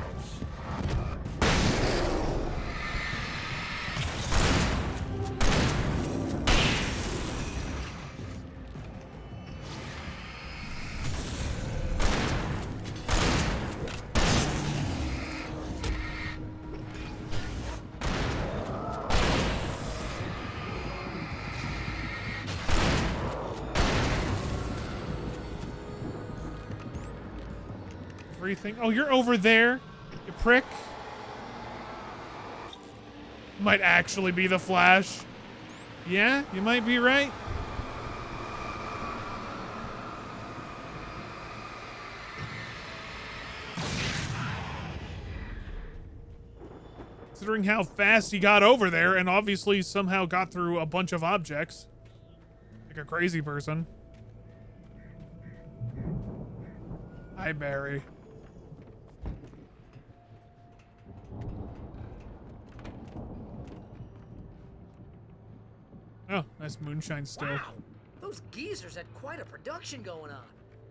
Everything. Oh, you're over there, you prick. Might actually be the Flash. Yeah, you might be right. Considering how fast he got over there and obviously somehow got through a bunch of objects. Like a crazy person. Hi, Barry. Oh, nice moonshine still. Wow, those geezers had quite a production going on.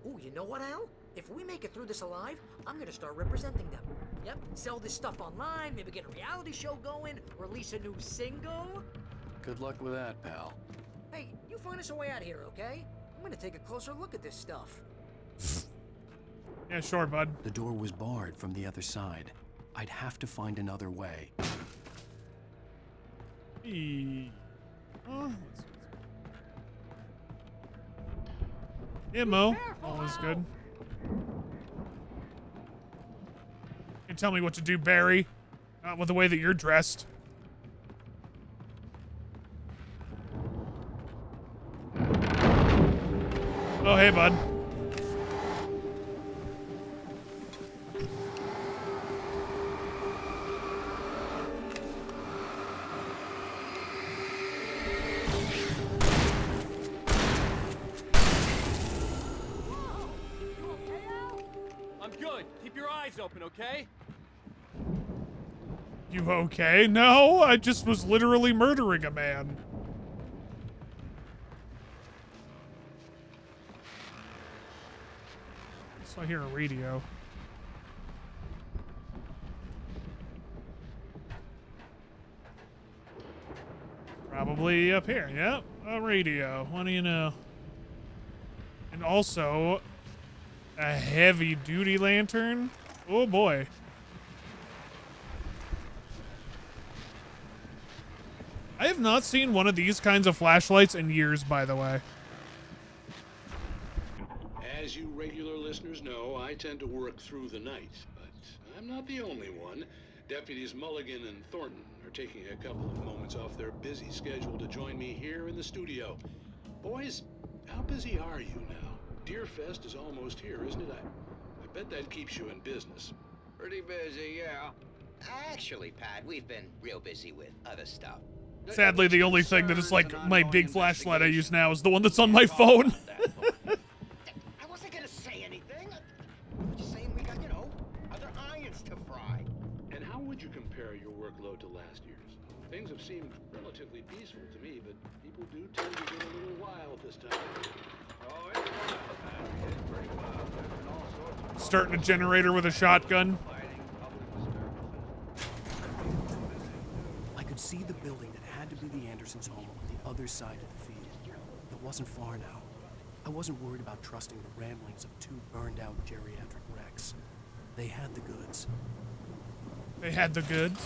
Ooh, you know what, Al? If we make it through this alive, I'm gonna start representing them. Yep, sell this stuff online, maybe get a reality show going, release a new single. Good luck with that, pal. Hey, you find us a way out of here, okay? I'm gonna take a closer look at this stuff. Yeah, sure, bud. The door was barred from the other side. I'd have to find another way. Oh, ammo. Always good. You tell me what to do, Barry. Not with the way that you're dressed. Oh, hey, bud. Keep your eyes open, okay? You okay? No, I just was literally murdering a man. So I hear a radio. Probably up here. Yep, a radio. What do you know? And also a heavy-duty lantern. Oh boy. I have not seen one of these kinds of flashlights in years, by the way. As you regular listeners know, I tend to work through the night, but I'm not the only one. Deputies Mulligan and Thornton are taking a couple of moments off their busy schedule to join me here in the studio. Boys, how busy are you now? Deerfest is almost here, isn't it? I bet that keeps you in business. Pretty busy, yeah. Actually, Pat, we've been real busy with other stuff. Sadly, the only thing that is like my big flashlight I use now is the one that's on my phone. I wasn't gonna say anything. I'm just saying we got, you know, other irons to fry. And how would you compare your workload to last year's? Things have seemed relatively peaceful to me, but people do tend to get a little wild this time. Oh, it's wild, man. It's pretty wild. There's been all sorts of Starting a generator with a shotgun. I could see the building that had to be the Andersons' home on the other side of the field. It wasn't far now. I wasn't worried about trusting the ramblings of two burned-out geriatric wrecks. They had the goods. They had the goods.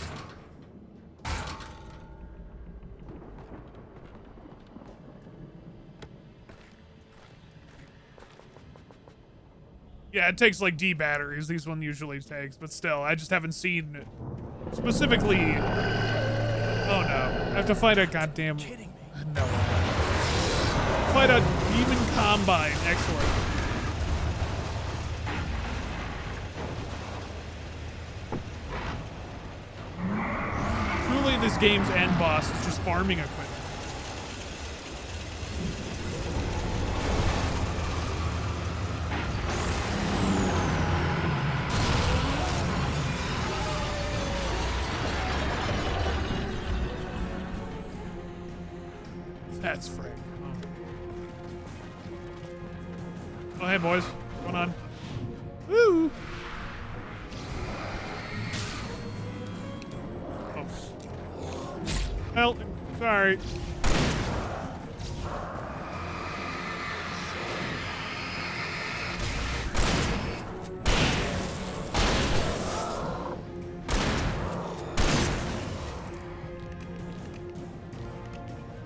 Yeah, it takes like D batteries. These one usually takes, but still, I just haven't seen specifically. Oh no! I have to fight a goddamn. No. Fight a demon combine. Excellent. Truly, this game's end boss is just farming equipment. That's Frank. Oh, hey, boys. What's going on? Woo! Oh. Well, sorry.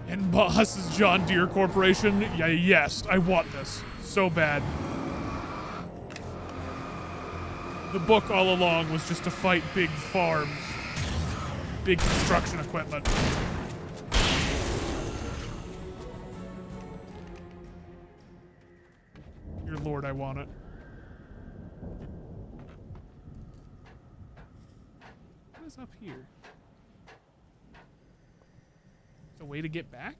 And boss is John Deere Corporation. Yeah, yes, I want this so bad. The book all along was just to fight big farms, big construction equipment. Dear Lord, I want it. What is up here? A way to get back?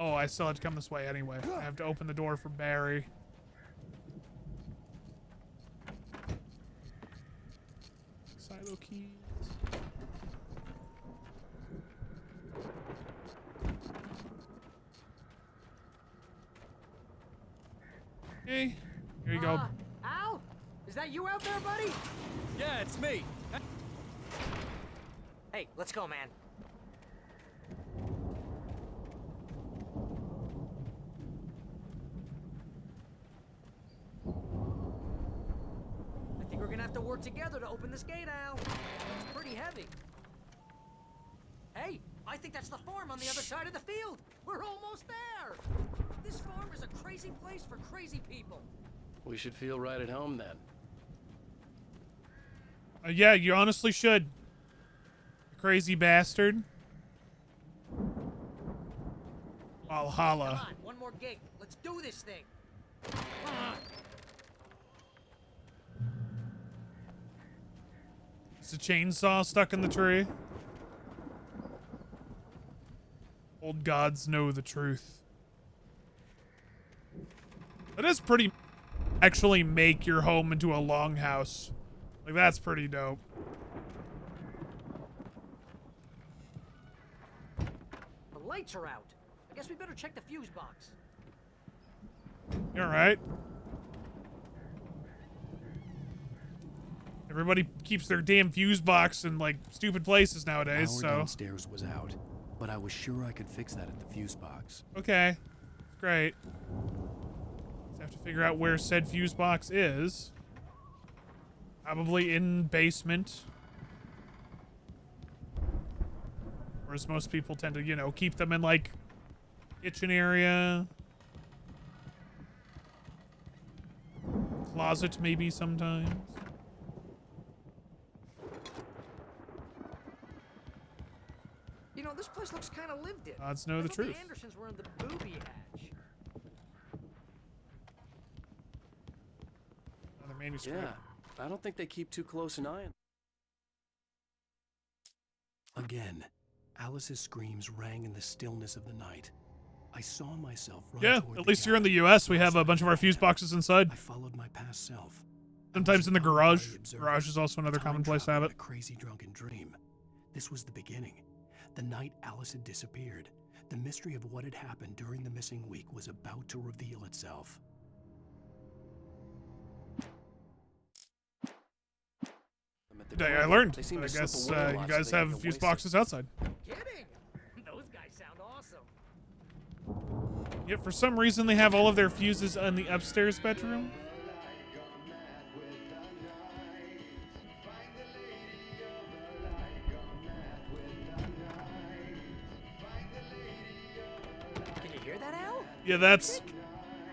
Oh, I still have to come this way anyway. I have to open the door for Barry. Silo keys. Hey, here you go. Al? Is that you out there, buddy? Yeah, it's me. Hey, let's go, man. I think we're gonna have to work together to open this gate, Al. It's pretty heavy. Hey, I think that's the farm on the other side of the field. We're almost there. This farm is a crazy place for crazy people. We should feel right at home then. Yeah, you honestly should. You crazy bastard. Valhalla. Come on, one more gate. Let's do this thing. Is a chainsaw stuck in the tree? Old gods know the truth. That is pretty. Actually make your home into a longhouse. Like, that's pretty dope. The lights are out. I guess we better check the fuse box. You alright? Everybody keeps their damn fuse box in, like, stupid places nowadays, Power so. downstairs was out, but I was sure I could fix that at the fuse box. Okay. Great. Just have to figure out where said fuse box is. Probably in basement. Whereas most people tend to, you know, keep them in, like, kitchen area. Closet, maybe, sometimes. You know, this place looks kind of lived in. Odds know the truth. The Andersons were in the booby hatch. Another manuscript. Yeah, I don't think they keep too close an eye on. Again, Alice's screams rang in the stillness of the night. I saw myself run Yeah, toward at the least here in cabin. the US, we have a bunch of our fuse boxes inside. I followed my past self. Sometimes in the garage. Garage is also another common place to have it. A crazy drunken dream. This was the beginning. The night Alice had disappeared. The mystery of what had happened during the missing week was about to reveal itself. Today I learned. I guess you guys have fuse boxes outside. Kidding? Those guys sound awesome. Yet for some reason they have all of their fuses in the upstairs bedroom. Yeah, that's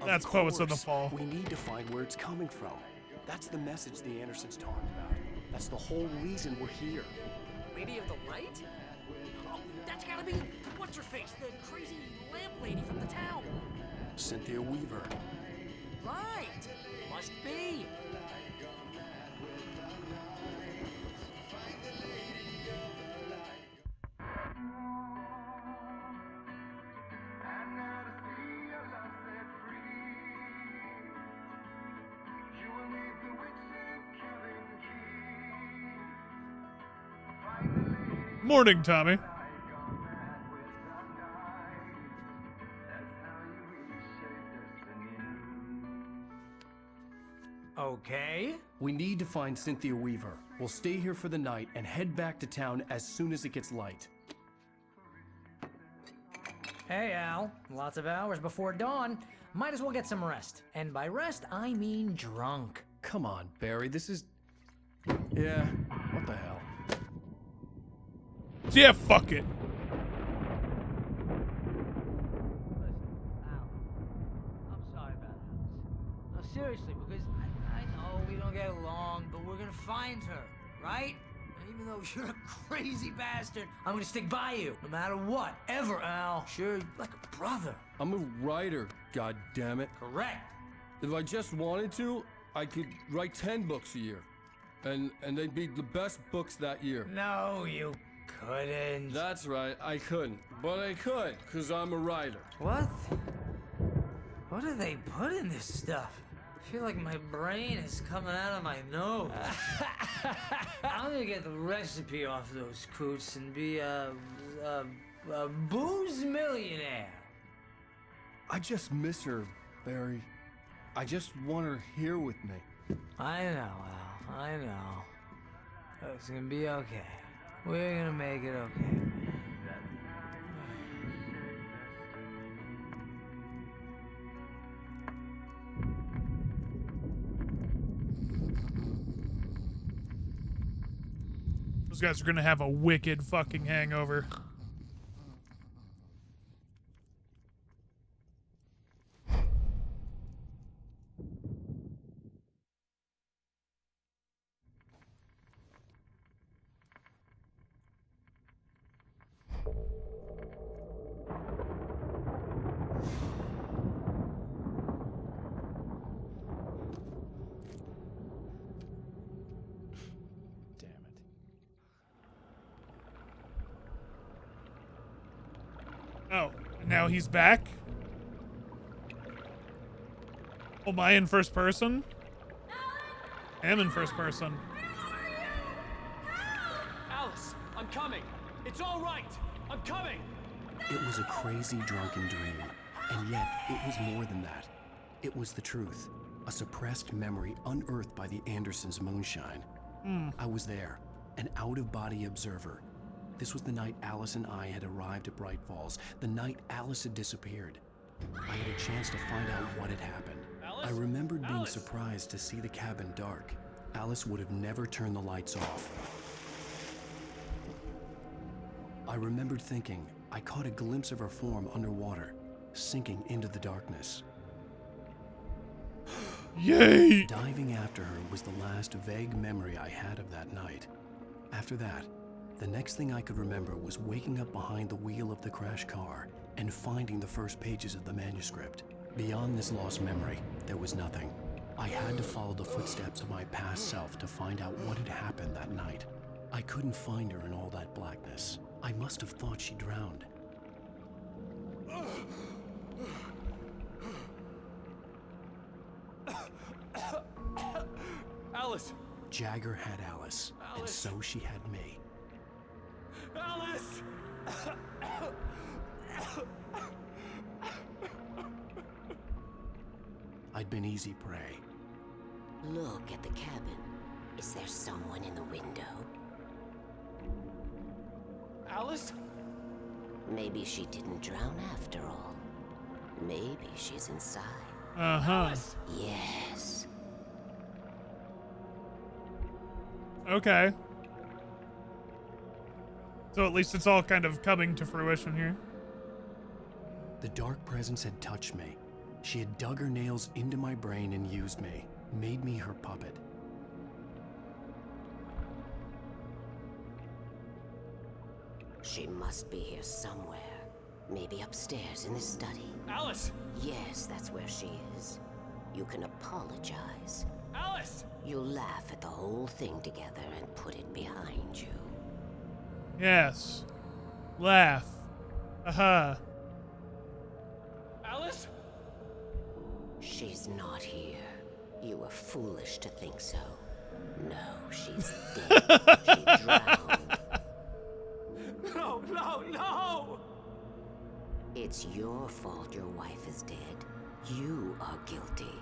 Of Poets of the course. Fall. We need to find where it's coming from. That's the message the Andersons talked about. That's the whole reason we're here. Lady of the Light? Oh, that's gotta be what's her face, the crazy lamp lady from the town. Cynthia Weaver. Right. Must be. Morning, Tommy. Okay. We need to find Cynthia Weaver. We'll stay here for the night and head back to town as soon as it gets light. Hey, Al. Lots of hours before dawn. Might as well get some rest. And by rest, I mean drunk. Come on, Barry, this is... Yeah, what the hell? Yeah, fuck it. I'm sorry about that. No, seriously, because I know we don't get along, but we're gonna find her, right? And even though you're a crazy bastard, I'm gonna stick by you, no matter what, ever, Al. Sure, like a brother. I'm a writer, goddammit. Correct. If I just wanted to, I could write 10 books a year. And they'd be the best books that year. No, you couldn't. That's right, I couldn't. But I could, because I'm a writer. What? What do they put in this stuff? I feel like my brain is coming out of my nose. I'm gonna get the recipe off those coots and be a booze millionaire. I just miss her, Barry. I just want her here with me. I know, Al. I know. It's gonna be okay. We're gonna make it okay. Those guys are gonna have a wicked fucking hangover. Oh, now he's back? Oh, am I in first person? I am in first person. Alice, I'm coming. It's all right. I'm coming. It was a crazy drunken dream, and yet it was more than that. It was the truth, a suppressed memory unearthed by the Andersons' moonshine. I was there, an out-of-body observer. This was the night Alice and I had arrived at Bright Falls, the night Alice had disappeared. I had a chance to find out what had happened. I remembered being surprised to see the cabin dark. Alice would have never turned the lights off. I remembered thinking I caught a glimpse of her form underwater, sinking into the darkness. Yay! Diving after her was the last vague memory I had of that night. After that, the next thing I could remember was waking up behind the wheel of the crashed car and finding the first pages of the manuscript. Beyond this lost memory, there was nothing. I had to follow the footsteps of my past self to find out what had happened that night. I couldn't find her in all that blackness. I must have thought she drowned. Alice! Jagger had Alice, and so she had me. Alice! I'd been easy prey. Look at the cabin. Is there someone in the window? Alice? Maybe she didn't drown after all. Maybe she's inside. Uh-huh. Yes. Okay. So at least it's all kind of coming to fruition here. The dark presence had touched me. She had dug her nails into my brain and used me, made me her puppet. She must be here somewhere. Maybe upstairs in this study. Alice! Yes, that's where she is. You can apologize. Alice! You'll laugh at the whole thing together and put it behind you. Yes. Laugh. Aha. Alice? She's not here. You were foolish to think so. No, she's dead. She drowned. No, no, no! It's your fault your wife is dead. You are guilty.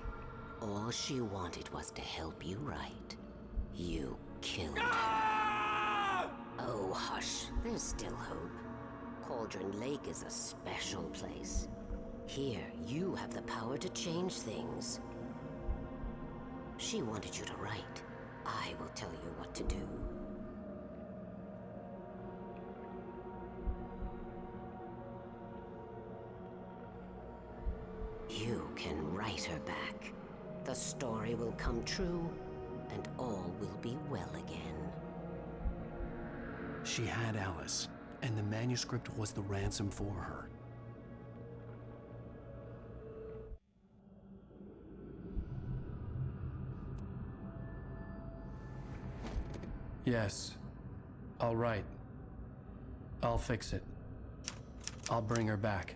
All she wanted was to help you right. You killed her. Oh, hush. There's still hope. Cauldron Lake is a special place. Here, you have the power to change things. She wanted you to write. I will tell you what to do. You can write her back. The story will come true, and all will be well again. She had Alice, and the manuscript was the ransom for her. Yes. All right. I'll fix it. I'll bring her back.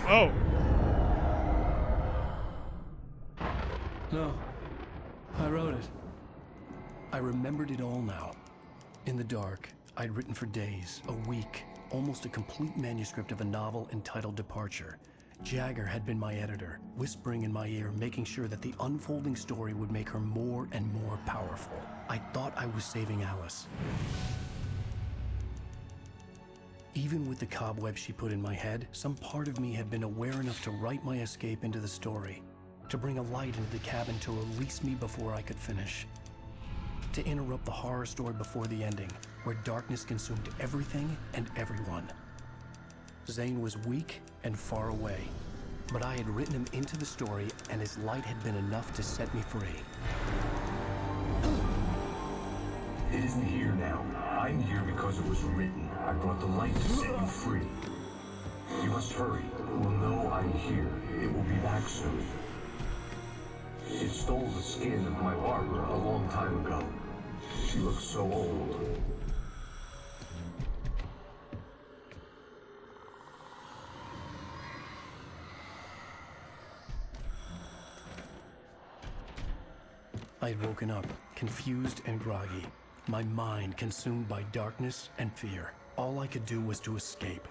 Oh. No. I wrote it. I remembered it all now. In the dark, I'd written for days, a week, almost a complete manuscript of a novel entitled Departure. Jagger had been my editor, whispering in my ear, making sure that the unfolding story would make her more and more powerful. I thought I was saving Alice. Even with the cobweb she put in my head, some part of me had been aware enough to write my escape into the story, to bring a light into the cabin to release me before I could finish, to interrupt the horror story before the ending, where darkness consumed everything and everyone. Zane was weak and far away, but I had written him into the story, and his light had been enough to set me free. It isn't here now. I'm here because it was written. I brought the light to set you free. You must hurry. It will know I'm here. It will be back soon. It stole the skin of my Barbara a long time ago. She looks so old. I had woken up, confused and groggy, my mind consumed by darkness and fear. All I could do was to escape.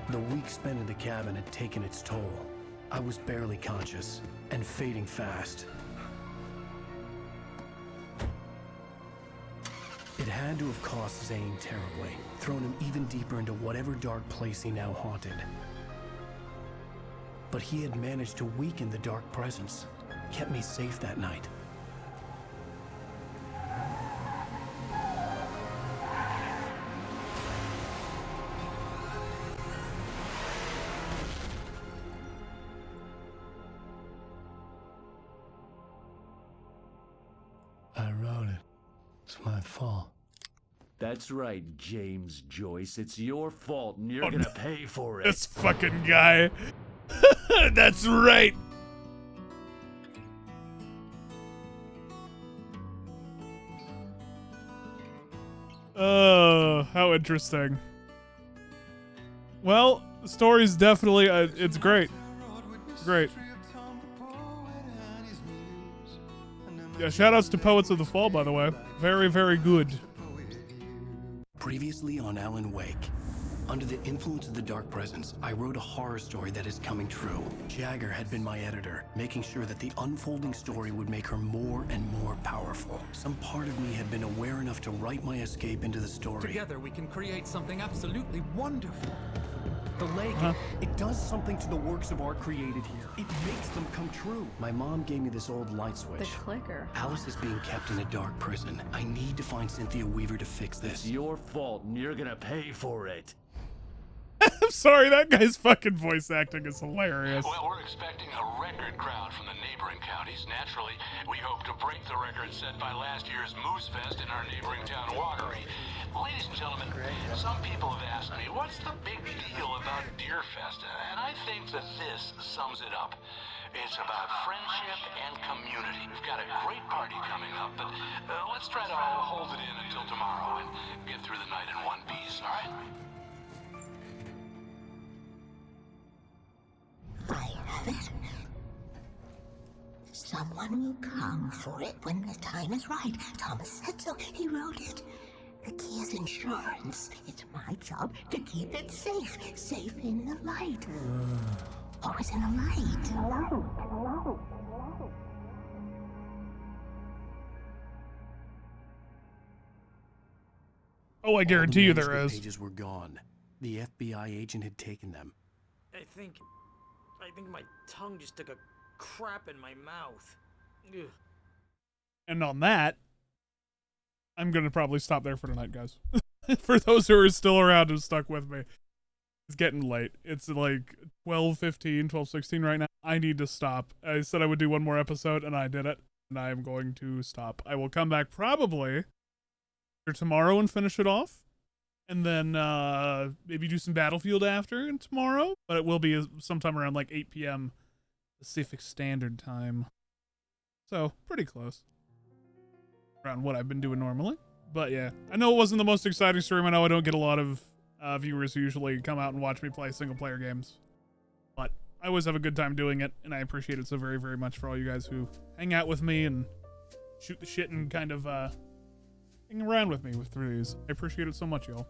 The week spent in the cabin had taken its toll. I was barely conscious, and fading fast. It had to have cost Zane terribly, thrown him even deeper into whatever dark place he now haunted. But he had managed to weaken the dark presence, kept me safe that night. I wrote it. It's my fault. That's right, James Joyce. It's your fault, and you're gonna pay for it. This fucking guy. That's right. Oh, how interesting. Well, the story's definitely, it's great. Great. Yeah, shoutouts to Poets of the Fall, by the way. Very, very good. Previously on Alan Wake. Under the influence of the dark presence, I wrote a horror story that is coming true. Jagger had been my editor, making sure that the unfolding story would make her more and more powerful. Some part of me had been aware enough to write my escape into the story. Together we can create something absolutely wonderful. The lake, it does something to the works of art created here. It makes them come true. My mom gave me this old light switch. The clicker. Alice is being kept in a dark prison. I need to find Cynthia Weaver to fix this. It's your fault, and you're gonna pay for it. I'm sorry, that guy's fucking voice acting is hilarious. Well, we're expecting a record crowd from the neighboring counties. Naturally, we hope to break the record set by last year's Moose Fest in our neighboring town, Watery. Ladies and gentlemen, some people have asked me, what's the big deal about Deer Fest? And I think that this sums it up. It's about friendship and community. We've got a great party coming up, but let's try to hold it in until tomorrow and get through the night in one piece, all right? I have it. Someone will come for it when the time is right. Thomas said so. He wrote it. The key is insurance. It's my job to keep it safe. Safe in the light. Always in the light. Oh, I guarantee you there is. Pages were gone. The FBI agent had taken them. I think my tongue just took a crap in my mouth. Ugh. And on that, I'm going to probably stop there for tonight, guys. For those who are still around and stuck with me. It's getting late. It's like 12:15, 12:16 right now. I need to stop. I said I would do one more episode, and I did it. And I am going to stop. I will come back probably tomorrow and finish it off. And then maybe do some Battlefield after and tomorrow. But it will be sometime around like 8 p.m. Pacific Standard Time. So, pretty close. Around what I've been doing normally. But yeah, I know it wasn't the most exciting stream. I know I don't get a lot of viewers who usually come out and watch me play single player games. But I always have a good time doing it. And I appreciate it so very, very much for all you guys who hang out with me and shoot the shit and kind of hang around with me through these. I appreciate it so much, y'all.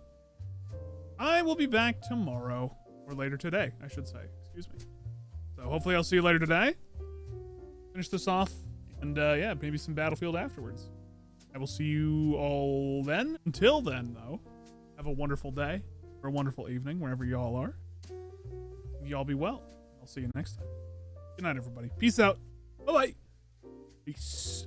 I will be back tomorrow, or later today, I should say. Excuse me. So hopefully I'll see you later today. Finish this off, and yeah, maybe some Battlefield afterwards. I will see you all then. Until then, though, have a wonderful day, or a wonderful evening, wherever y'all are. Y'all be well. I'll see you next time. Good night, everybody. Peace out. Bye-bye. Peace.